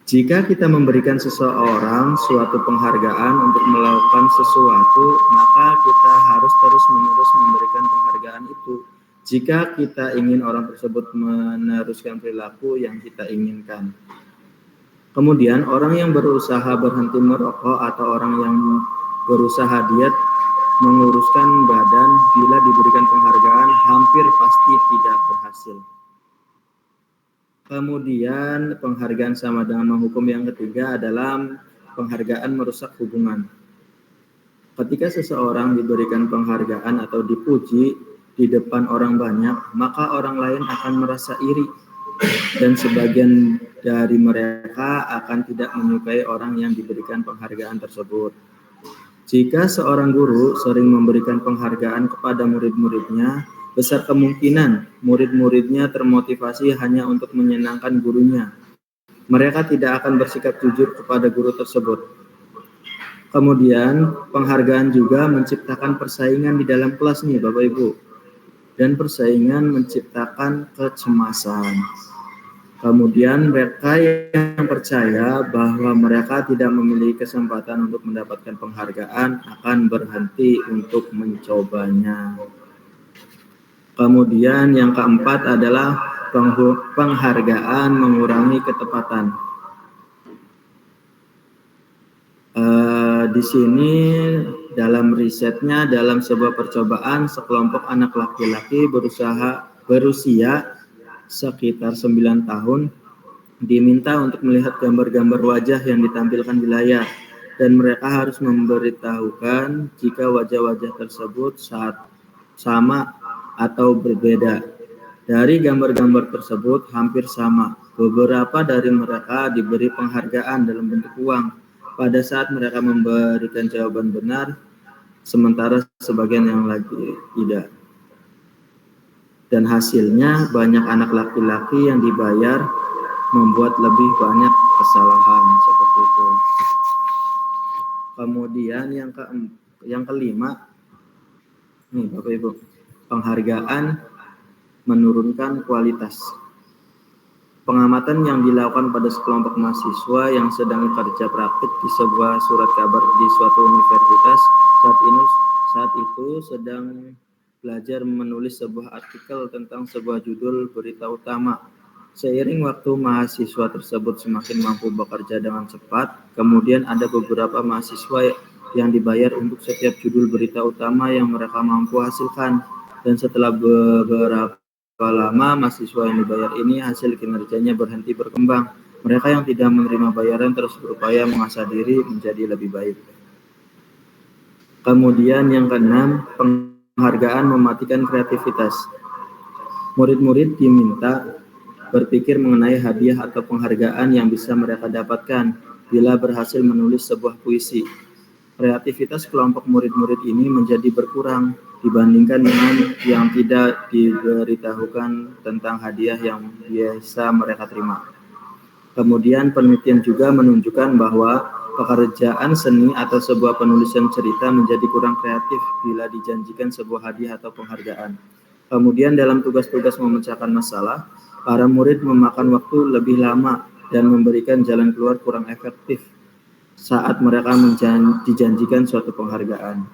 Speaker 1: Jika kita memberikan seseorang suatu penghargaan untuk melakukan sesuatu, maka kita harus terus-menerus memberikan penghargaan itu. Jika kita ingin orang tersebut meneruskan perilaku yang kita inginkan. Kemudian orang yang berusaha berhenti merokok atau orang yang berusaha diet menguruskan badan bila diberikan penghargaan hampir pasti tidak berhasil. Kemudian penghargaan sama dengan menghukum yang ketiga adalah penghargaan merusak hubungan. Ketika seseorang diberikan penghargaan atau dipuji di depan orang banyak, maka orang lain akan merasa iri. Dan sebagian dari mereka akan tidak menyukai orang yang diberikan penghargaan tersebut. Jika seorang guru sering memberikan penghargaan kepada murid-muridnya, besar kemungkinan murid-muridnya termotivasi hanya untuk menyenangkan gurunya. Mereka tidak akan bersikap jujur kepada guru tersebut. Kemudian, penghargaan juga menciptakan persaingan di dalam kelas nih Bapak Ibu. Dan persaingan menciptakan kecemasan. Kemudian mereka yang percaya bahwa mereka tidak memiliki kesempatan untuk mendapatkan penghargaan akan berhenti untuk mencobanya. Kemudian yang keempat adalah penghargaan mengurangi ketepatan. Di sini dalam risetnya, dalam sebuah percobaan, sekelompok anak laki-laki berusia sekitar 9 tahun diminta untuk melihat gambar-gambar wajah yang ditampilkan di layar, dan mereka harus memberitahukan jika wajah-wajah tersebut sama atau berbeda. Dari gambar-gambar tersebut hampir sama. Beberapa dari mereka diberi penghargaan dalam bentuk uang pada saat mereka memberikan jawaban benar, sementara sebagian yang lagi tidak. Dan hasilnya banyak anak laki-laki yang dibayar membuat lebih banyak kesalahan seperti itu. Kemudian yang kelima, nih Bapak Ibu, penghargaan menurunkan kualitas. Pengamatan yang dilakukan pada sekelompok mahasiswa yang sedang kerja praktik di sebuah surat kabar di suatu universitas saat itu sedang belajar menulis sebuah artikel tentang sebuah judul berita utama. Seiring waktu, mahasiswa tersebut semakin mampu bekerja dengan cepat. Kemudian ada beberapa mahasiswa yang dibayar untuk setiap judul berita utama yang mereka mampu hasilkan. Dan setelah beberapa lama, mahasiswa yang dibayar ini hasil kinerjanya berhenti berkembang. Mereka yang tidak menerima bayaran terus berupaya mengasah diri menjadi lebih baik. Kemudian yang keenam, penghargaan mematikan kreativitas. Murid-murid diminta berpikir mengenai hadiah atau penghargaan yang bisa mereka dapatkan bila berhasil menulis sebuah puisi. Kreativitas kelompok murid-murid ini menjadi berkurang dibandingkan dengan yang tidak diberitahukan tentang hadiah yang biasa mereka terima. Kemudian penelitian juga menunjukkan bahwa pekerjaan seni atau sebuah penulisan cerita menjadi kurang kreatif bila dijanjikan sebuah hadiah atau penghargaan. Kemudian dalam tugas-tugas memecahkan masalah, para murid memakan waktu lebih lama dan memberikan jalan keluar kurang efektif saat mereka dijanjikan suatu penghargaan.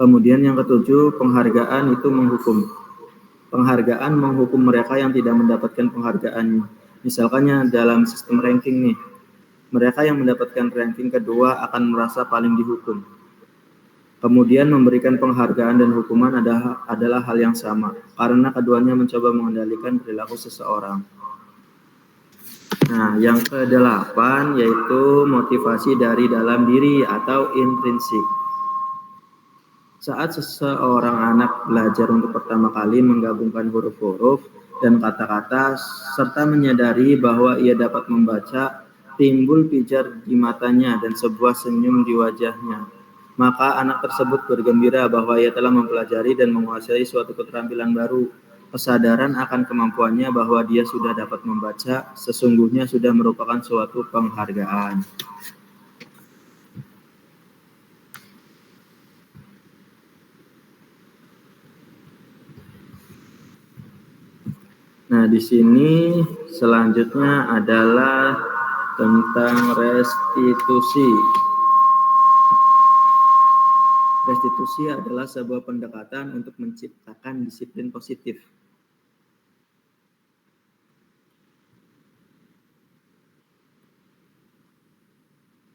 Speaker 1: Kemudian yang ketujuh, penghargaan itu menghukum. Penghargaan menghukum mereka yang tidak mendapatkan penghargaan. Misalkannya dalam sistem ranking nih, mereka yang mendapatkan ranking kedua akan merasa paling dihukum. Kemudian memberikan penghargaan dan hukuman adalah hal yang sama, karena keduanya mencoba mengendalikan perilaku seseorang. Nah, yang kedelapan yaitu motivasi dari dalam diri atau intrinsik. Saat seseorang anak belajar untuk pertama kali menggabungkan huruf-huruf dan kata-kata serta menyadari bahwa ia dapat membaca, timbul pijar di matanya dan sebuah senyum di wajahnya. Maka anak tersebut bergembira bahwa ia telah mempelajari dan menguasai suatu keterampilan baru. Kesadaran akan kemampuannya bahwa dia sudah dapat membaca sesungguhnya sudah merupakan suatu penghargaan. Nah, di sini selanjutnya adalah tentang restitusi. Restitusi adalah sebuah pendekatan untuk menciptakan disiplin positif.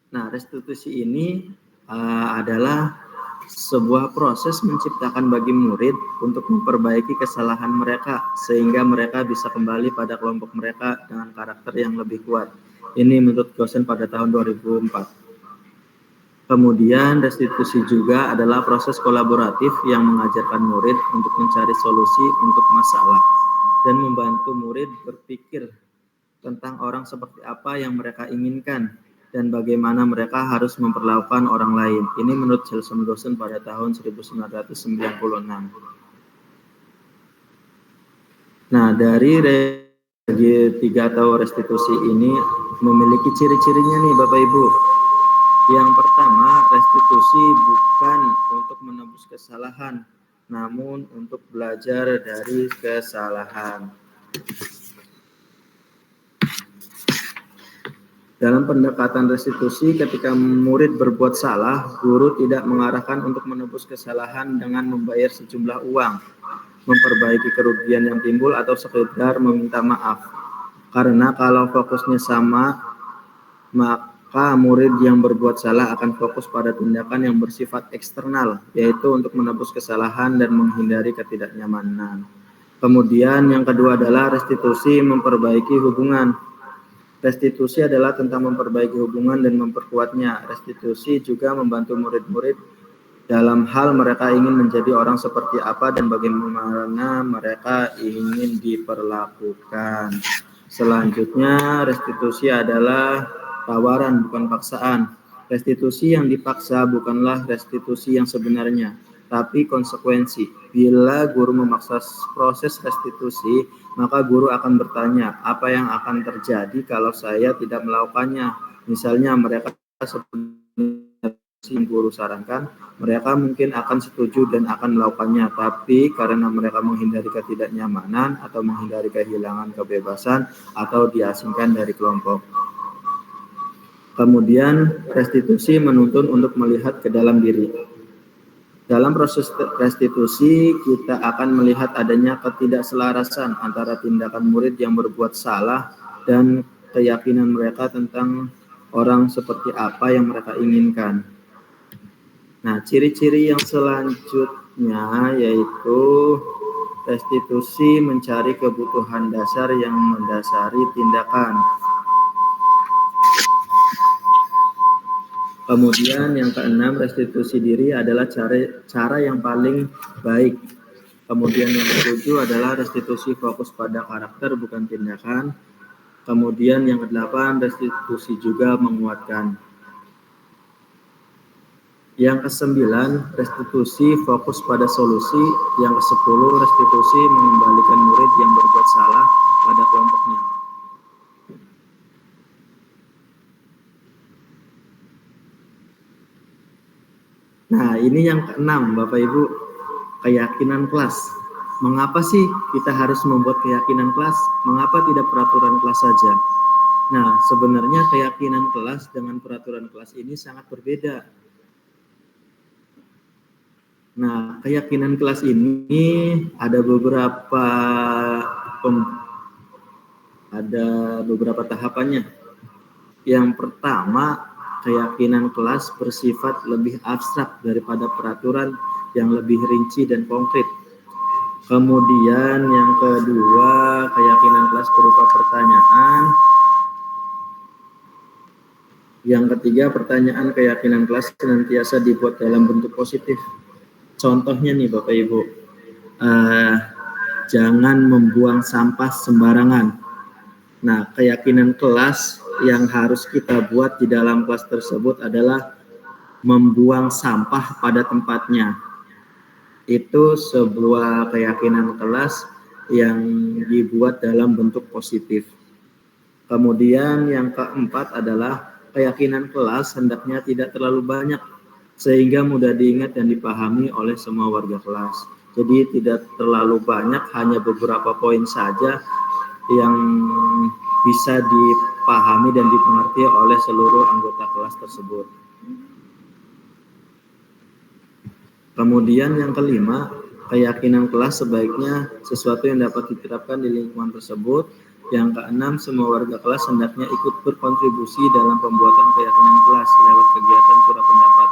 Speaker 1: Nah, restitusi ini adalah sebuah proses menciptakan bagi murid untuk memperbaiki kesalahan mereka sehingga mereka bisa kembali pada kelompok mereka dengan karakter yang lebih kuat. Ini menurut dosen pada tahun 2004. Kemudian restitusi juga adalah proses kolaboratif yang mengajarkan murid untuk mencari solusi untuk masalah dan membantu murid berpikir tentang orang seperti apa yang mereka inginkan dan bagaimana mereka harus memperlakukan orang lain. Ini menurut Gelson Dawson pada tahun 1996. Nah, dari segitiga atau restitusi ini memiliki ciri-cirinya nih Bapak Ibu. Yang pertama, restitusi bukan untuk menebus kesalahan, namun untuk belajar dari kesalahan. Dalam pendekatan restitusi, ketika murid berbuat salah, guru tidak mengarahkan untuk menebus kesalahan dengan membayar sejumlah uang, memperbaiki kerugian yang timbul, atau sekedar meminta maaf. Karena kalau fokusnya sama, maka murid yang berbuat salah akan fokus pada tindakan yang bersifat eksternal, yaitu untuk menebus kesalahan dan menghindari ketidaknyamanan. Kemudian yang kedua adalah restitusi memperbaiki hubungan. Restitusi adalah tentang memperbaiki hubungan dan memperkuatnya. Restitusi juga membantu murid-murid dalam hal mereka ingin menjadi orang seperti apa dan bagaimana mereka ingin diperlakukan. Selanjutnya, restitusi adalah tawaran, bukan paksaan. Restitusi yang dipaksa bukanlah restitusi yang sebenarnya, tapi konsekuensi. Bila guru memaksa proses restitusi, maka guru akan bertanya, apa yang akan terjadi kalau saya tidak melakukannya? Misalnya mereka seperti yang guru sarankan, mereka mungkin akan setuju dan akan melakukannya, tapi karena mereka menghindari ketidaknyamanan atau menghindari kehilangan kebebasan atau diasingkan dari kelompok. Kemudian restitusi menuntun untuk melihat ke dalam diri. Dalam proses restitusi, kita akan melihat adanya ketidakselarasan antara tindakan murid yang berbuat salah dan keyakinan mereka tentang orang seperti apa yang mereka inginkan. Nah, ciri-ciri yang selanjutnya yaitu restitusi mencari kebutuhan dasar yang mendasari tindakan. Kemudian yang keenam, restitusi diri adalah cara yang paling baik. Kemudian yang ketujuh adalah restitusi fokus pada karakter bukan tindakan. Kemudian yang kedelapan, restitusi juga menguatkan. Yang kesembilan, restitusi fokus pada solusi. Yang kesepuluh, restitusi mengembalikan murid yang berbuat salah pada kelompoknya. Nah, ini yang keenam, Bapak Ibu, keyakinan kelas. Mengapa sih kita harus membuat keyakinan kelas? Mengapa tidak peraturan kelas saja? Nah, sebenarnya keyakinan kelas dengan peraturan kelas ini sangat berbeda. Nah, keyakinan kelas ini ada beberapa tahapannya. Yang pertama, keyakinan kelas bersifat lebih abstrak daripada peraturan yang lebih rinci dan konkret. Kemudian yang kedua, keyakinan kelas berupa pertanyaan. Yang ketiga, pertanyaan keyakinan kelas senantiasa dibuat dalam bentuk positif. Contohnya nih Bapak Ibu, jangan membuang sampah sembarangan. Nah, keyakinan kelas yang harus kita buat di dalam kelas tersebut adalah membuang sampah pada tempatnya. Itu sebuah keyakinan kelas yang dibuat dalam bentuk positif. Kemudian yang keempat adalah keyakinan kelas hendaknya tidak terlalu banyak sehingga mudah diingat dan dipahami oleh semua warga kelas. Jadi tidak terlalu banyak, hanya beberapa poin saja yang bisa dipahami dan dipengerti oleh seluruh anggota kelas tersebut. Kemudian yang kelima, keyakinan kelas sebaiknya sesuatu yang dapat diterapkan di lingkungan tersebut. Yang keenam, semua warga kelas hendaknya ikut berkontribusi dalam pembuatan keyakinan kelas lewat kegiatan surah pendapat.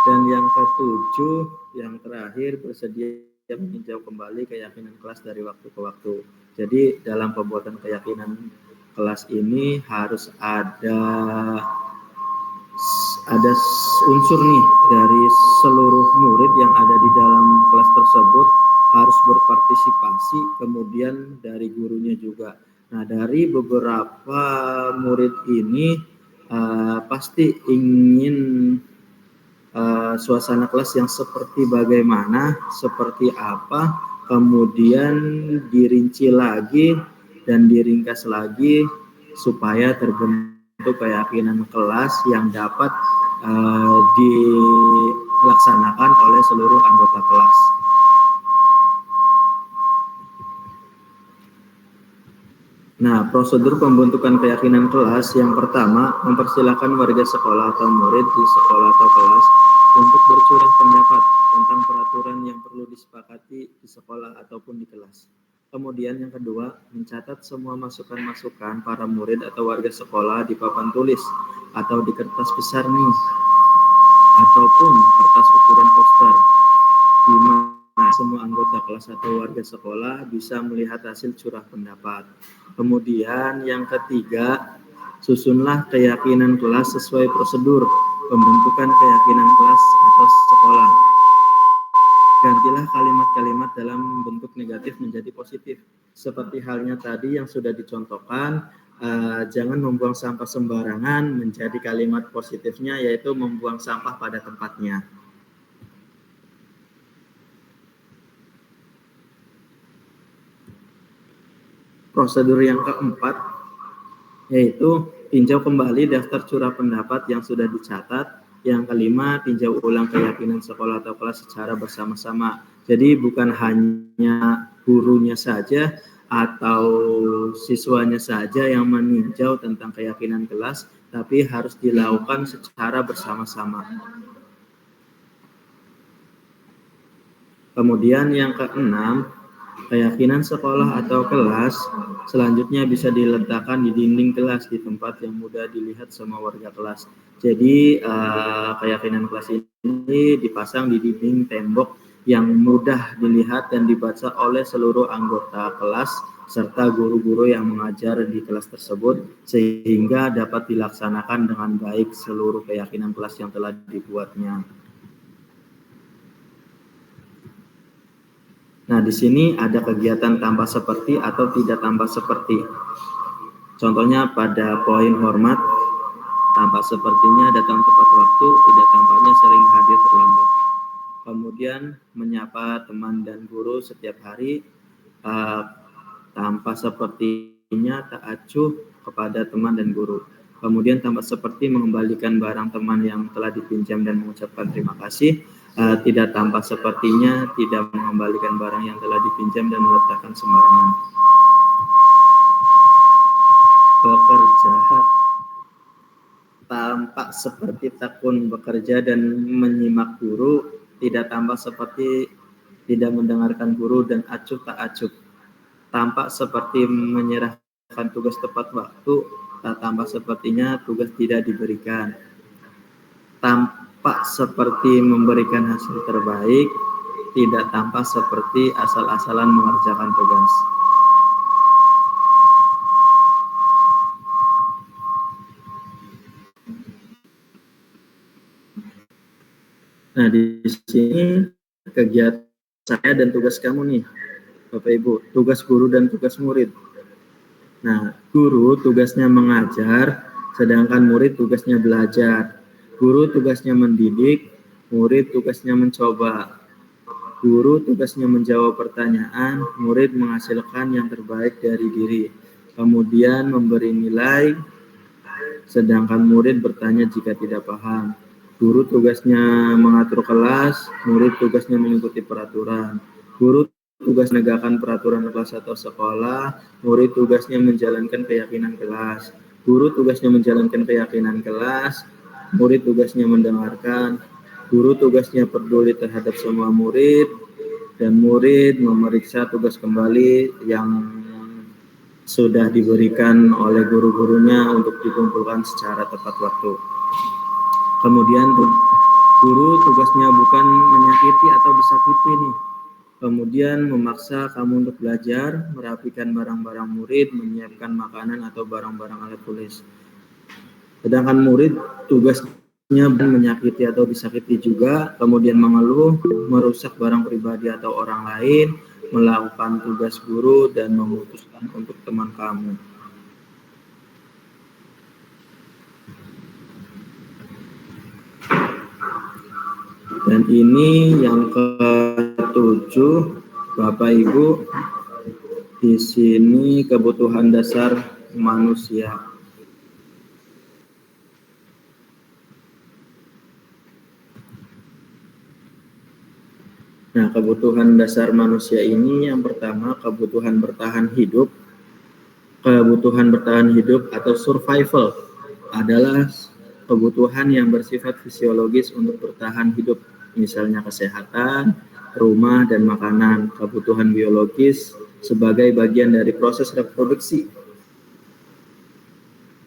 Speaker 1: Dan yang ketujuh, yang terakhir, bersedia meninjau kembali keyakinan kelas dari waktu ke waktu. Jadi dalam pembuatan keyakinan kelas ini harus ada unsur nih dari seluruh murid yang ada di dalam kelas tersebut harus berpartisipasi, kemudian dari gurunya juga. Nah, dari beberapa murid ini pasti ingin suasana kelas yang seperti bagaimana, seperti apa, kemudian dirinci lagi dan diringkas lagi supaya terbentuk keyakinan kelas yang dapat dilaksanakan oleh seluruh anggota kelas. Nah, prosedur pembentukan keyakinan kelas yang pertama, mempersilahkan warga sekolah atau murid di sekolah atau kelas untuk bercurah pendapat tentang peraturan yang perlu disepakati di sekolah ataupun di kelas. Kemudian yang kedua, mencatat semua masukan-masukan para murid atau warga sekolah di papan tulis atau di kertas besar nih, ataupun kertas ukuran poster, di mana semua anggota kelas atau warga sekolah bisa melihat hasil curah pendapat. Kemudian yang ketiga, susunlah keyakinan kelas sesuai prosedur pembentukan keyakinan kelas atau sekolah. Gantilah kalimat-kalimat dalam bentuk negatif menjadi positif. Seperti halnya tadi yang sudah dicontohkan, jangan membuang sampah sembarangan, menjadi kalimat positifnya yaitu membuang sampah pada tempatnya. Prosedur yang keempat yaitu tinjau kembali daftar curah pendapat yang sudah dicatat. Yang kelima, tinjau ulang keyakinan sekolah atau kelas secara bersama-sama. Jadi bukan hanya gurunya saja atau siswanya saja yang meninjau tentang keyakinan kelas, tapi harus dilakukan secara bersama-sama. Kemudian yang keenam, keyakinan sekolah atau kelas selanjutnya bisa diletakkan di dinding kelas di tempat yang mudah dilihat sama warga kelas. Jadi keyakinan kelas ini dipasang di dinding tembok yang mudah dilihat dan dibaca oleh seluruh anggota kelas serta guru-guru yang mengajar di kelas tersebut sehingga dapat dilaksanakan dengan baik seluruh keyakinan kelas yang telah dibuatnya. Nah, di sini ada kegiatan tambah seperti atau tidak tambah seperti. Contohnya pada poin hormat, tambah sepertinya datang tepat waktu, tidak tampaknya sering hadir terlambat. Kemudian menyapa teman dan guru setiap hari, tambah sepertinya tak acuh kepada teman dan guru. Kemudian tambah seperti mengembalikan barang teman yang telah dipinjam dan mengucapkan terima kasih. Tidak tampak sepertinya tidak mengembalikan barang yang telah dipinjam dan meletakkan sembarangan. Bekerja tampak seperti tekun bekerja dan menyimak guru, tidak tampak seperti tidak mendengarkan guru dan acuh tak acuh. Tampak seperti menyerahkan tugas tepat waktu, tak tampak sepertinya tugas tidak diberikan. Tampak seperti memberikan hasil terbaik, tidak tampak seperti asal-asalan mengerjakan tugas. Nah, di sini kegiatan saya dan tugas kamu nih, Bapak Ibu, tugas guru dan tugas murid. Nah, guru tugasnya mengajar, sedangkan murid tugasnya belajar. Guru tugasnya mendidik, murid tugasnya mencoba. Guru tugasnya menjawab pertanyaan, murid menghasilkan yang terbaik dari diri. Kemudian memberi nilai, sedangkan murid bertanya jika tidak paham. Guru tugasnya mengatur kelas, murid tugasnya mengikuti peraturan. Guru tugas menegakkan peraturan kelas atau sekolah, murid tugasnya menjalankan keyakinan kelas. Guru tugasnya menjalankan keyakinan kelas, murid tugasnya mendengarkan. Guru tugasnya peduli terhadap semua murid, dan murid memeriksa tugas kembali yang sudah diberikan oleh guru-gurunya untuk dikumpulkan secara tepat waktu. Kemudian guru tugasnya bukan menyakiti atau disakiti nih. Kemudian memaksa kamu untuk belajar, merapikan barang-barang murid, menyiapkan makanan atau barang-barang alat tulis. Sedangkan murid tugasnya menyakiti atau disakiti juga, kemudian mengeluh, merusak barang pribadi atau orang lain, melakukan tugas guru, dan memutuskan untuk teman kamu. Dan ini yang ke-7, Bapak Ibu, di sini kebutuhan dasar manusia. Nah, kebutuhan dasar manusia ini yang pertama kebutuhan bertahan hidup, Kebutuhan bertahan hidup atau survival adalah kebutuhan yang bersifat fisiologis untuk bertahan hidup, misalnya kesehatan, rumah, dan makanan. Kebutuhan biologis sebagai bagian dari proses reproduksi,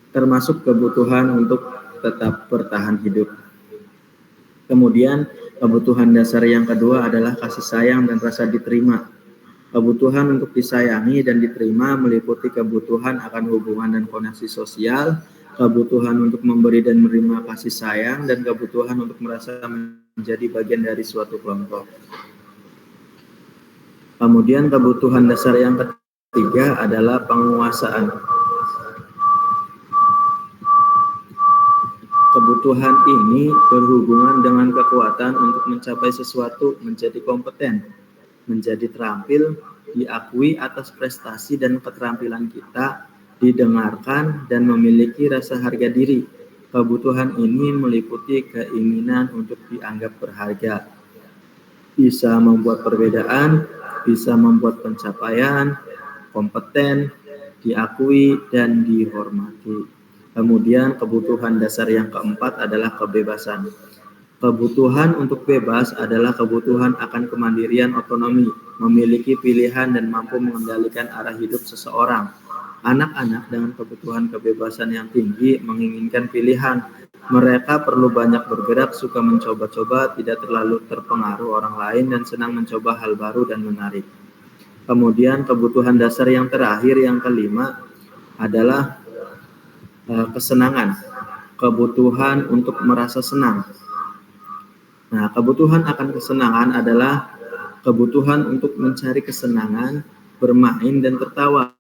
Speaker 1: termasuk kebutuhan untuk tetap bertahan hidup. Kemudian, kebutuhan dasar yang kedua adalah kasih sayang dan rasa diterima. Kebutuhan untuk disayangi dan diterima meliputi kebutuhan akan hubungan dan koneksi sosial, kebutuhan untuk memberi dan menerima kasih sayang, dan kebutuhan untuk merasa menjadi bagian dari suatu kelompok. Kemudian kebutuhan dasar yang ketiga adalah penguasaan. Kebutuhan ini berhubungan dengan kekuatan untuk mencapai sesuatu, menjadi kompeten, menjadi terampil, diakui atas prestasi dan keterampilan kita, didengarkan, dan memiliki rasa harga diri. Kebutuhan ini meliputi keinginan untuk dianggap berharga, bisa membuat perbedaan, bisa membuat pencapaian, kompeten, diakui, dan dihormati. Kemudian kebutuhan dasar yang keempat adalah kebebasan. Kebutuhan untuk bebas adalah kebutuhan akan kemandirian otonomi, memiliki pilihan dan mampu mengendalikan arah hidup seseorang. Anak-anak dengan kebutuhan kebebasan yang tinggi menginginkan pilihan. Mereka perlu banyak bergerak, suka mencoba-coba, tidak terlalu terpengaruh orang lain, dan senang mencoba hal baru dan menarik. Kemudian kebutuhan dasar yang terakhir, yang kelima, adalah kesenangan. Kebutuhan untuk merasa senang. Nah, kebutuhan akan kesenangan adalah kebutuhan untuk mencari kesenangan, bermain, dan tertawa.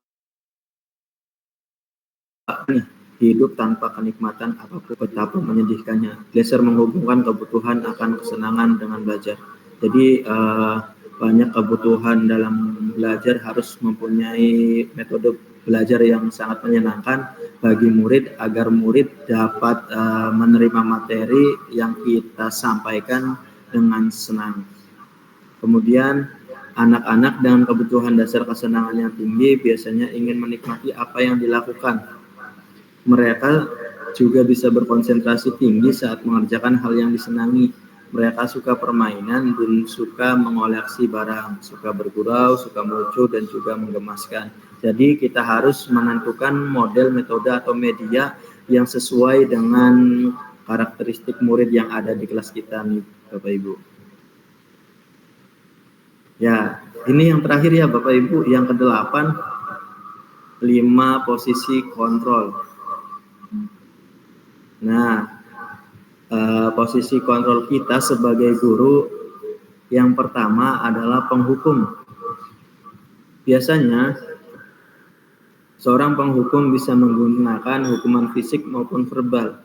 Speaker 1: Hidup tanpa kenikmatan apapun betapa menyedihkannya. Glaser menghubungkan kebutuhan akan kesenangan dengan belajar. Jadi banyak kebutuhan dalam belajar harus mempunyai metode belajar yang sangat menyenangkan bagi murid agar murid dapat menerima materi yang kita sampaikan dengan senang. Kemudian anak-anak dengan kebutuhan dasar kesenangan yang tinggi biasanya ingin menikmati apa yang dilakukan. Mereka juga bisa berkonsentrasi tinggi saat mengerjakan hal yang disenangi. Mereka suka permainan dan suka mengoleksi barang, suka bergurau, suka melucu, dan juga menggemaskan. Jadi kita harus menentukan model, metode, atau media yang sesuai dengan karakteristik murid yang ada di kelas kita nih, Bapak Ibu. Ya, ini yang terakhir ya Bapak Ibu, yang ke-8, 5 posisi kontrol. Nah, posisi kontrol kita sebagai guru yang pertama adalah penghukum. Biasanya, seorang penghukum bisa menggunakan hukuman fisik maupun verbal.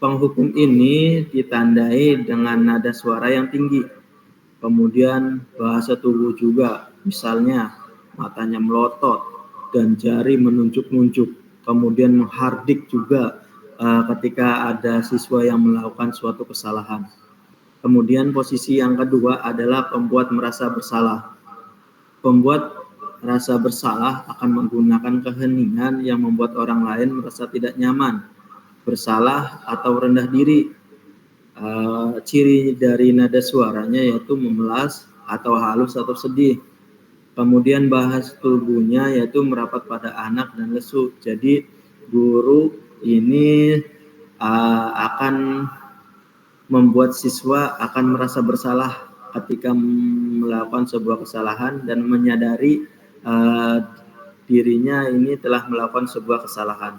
Speaker 1: Penghukum ini ditandai dengan nada suara yang tinggi. Kemudian bahasa tubuh juga, misalnya matanya melotot dan jari menunjuk-nunjuk. Kemudian menghardik juga ketika ada siswa yang melakukan suatu kesalahan. Kemudian posisi yang kedua adalah pembuat merasa bersalah. Pembuat merasa bersalah akan menggunakan keheningan yang membuat orang lain merasa tidak nyaman, bersalah, atau rendah diri. Ciri dari nada suaranya yaitu memelas atau halus atau sedih. Kemudian bahasa tubuhnya yaitu merapat pada anak dan lesu. Jadi guru ini akan membuat siswa akan merasa bersalah ketika melakukan sebuah kesalahan dan menyadari dirinya ini telah melakukan sebuah kesalahan.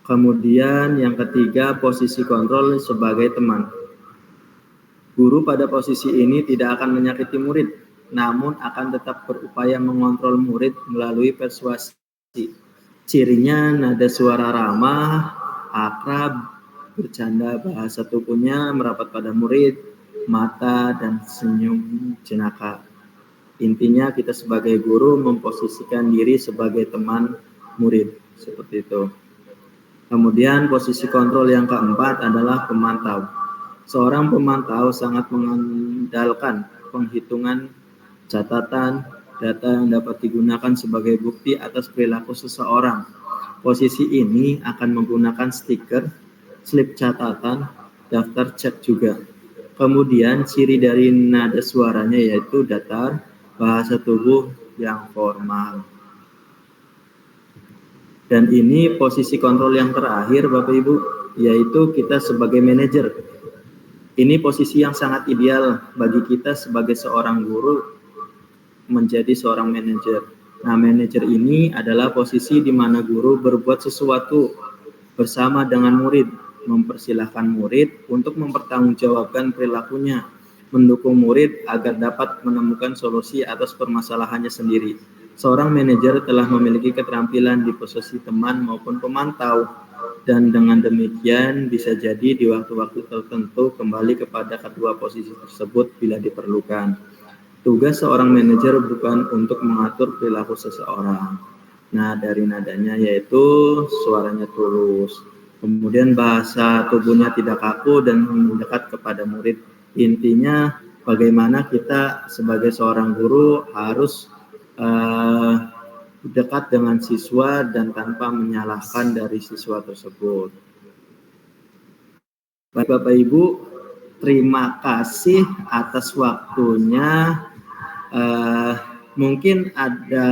Speaker 1: Kemudian yang ketiga, posisi kontrol sebagai teman. Guru pada posisi ini tidak akan menyakiti murid, namun akan tetap berupaya mengontrol murid melalui persuasi. Cirinya nada suara ramah, akrab, bercanda, bahasa tubuhnya merapat pada murid, mata, dan senyum jenaka. Intinya kita sebagai guru memposisikan diri sebagai teman murid, seperti itu. Kemudian posisi kontrol yang keempat adalah pemantau. Seorang pemantau sangat mengandalkan penghitungan, catatan, data yang dapat digunakan sebagai bukti atas perilaku seseorang. Posisi ini akan menggunakan stiker, slip catatan, daftar chat juga. Kemudian ciri dari nada suaranya yaitu datar, bahasa tubuh yang formal. Dan ini posisi kontrol yang terakhir Bapak Ibu, yaitu kita sebagai manajer. Ini posisi yang sangat ideal bagi kita sebagai seorang guru menjadi seorang manajer. Nah, manajer ini adalah posisi di mana guru berbuat sesuatu bersama dengan murid, mempersilahkan murid untuk mempertanggungjawabkan perilakunya, mendukung murid agar dapat menemukan solusi atas permasalahannya sendiri. Seorang manajer telah memiliki keterampilan di posisi teman maupun pemantau, dan dengan demikian bisa jadi di waktu-waktu tertentu kembali kepada kedua posisi tersebut bila diperlukan. Tugas seorang manajer bukan untuk mengatur perilaku seseorang. Nah, dari nadanya yaitu suaranya tulus. Kemudian bahasa tubuhnya tidak kaku dan mendekat kepada murid. Intinya bagaimana kita sebagai seorang guru harus dekat dengan siswa dan tanpa menyalahkan dari siswa tersebut. Bapak Ibu, terima kasih atas waktunya. Mungkin ada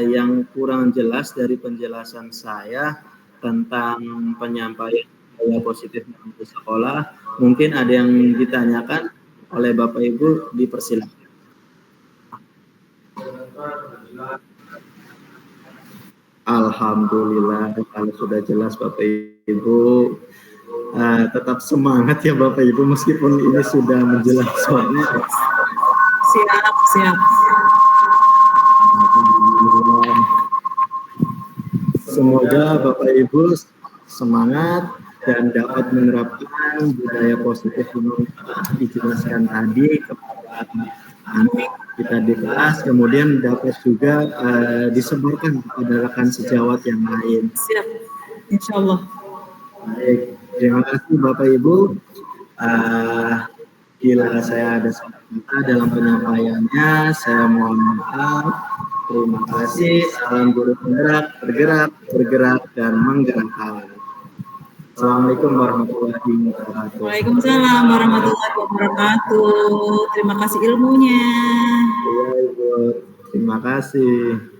Speaker 1: yang kurang jelas dari penjelasan saya tentang penyampaian gaya positif di sekolah. Mungkin ada yang ditanyakan oleh Bapak Ibu, dipersilakan. Alhamdulillah, kalau sudah jelas Bapak Ibu. Tetap semangat ya Bapak Ibu, meskipun ini sudah menjelang sore.
Speaker 2: Siap.
Speaker 1: Semoga Bapak Ibu semangat dan dapat menerapkan budaya positif yang dijelaskan tadi kepada anak kita di kelas, kemudian dapat juga disebarkan kepada rekan sejawat yang lain.
Speaker 2: Siap, insya Allah.
Speaker 1: Baik, terima kasih Bapak Ibu. Bila saya ada salah kata dalam penyampaiannya, saya mohon maaf. Terima kasih. Salam guru bergerak, dan menggerakkan. Assalamualaikum warahmatullahi wabarakatuh.
Speaker 2: Waalaikumsalam warahmatullahi wabarakatuh. Terima kasih ilmunya.
Speaker 1: Iya, Ibu. Terima kasih.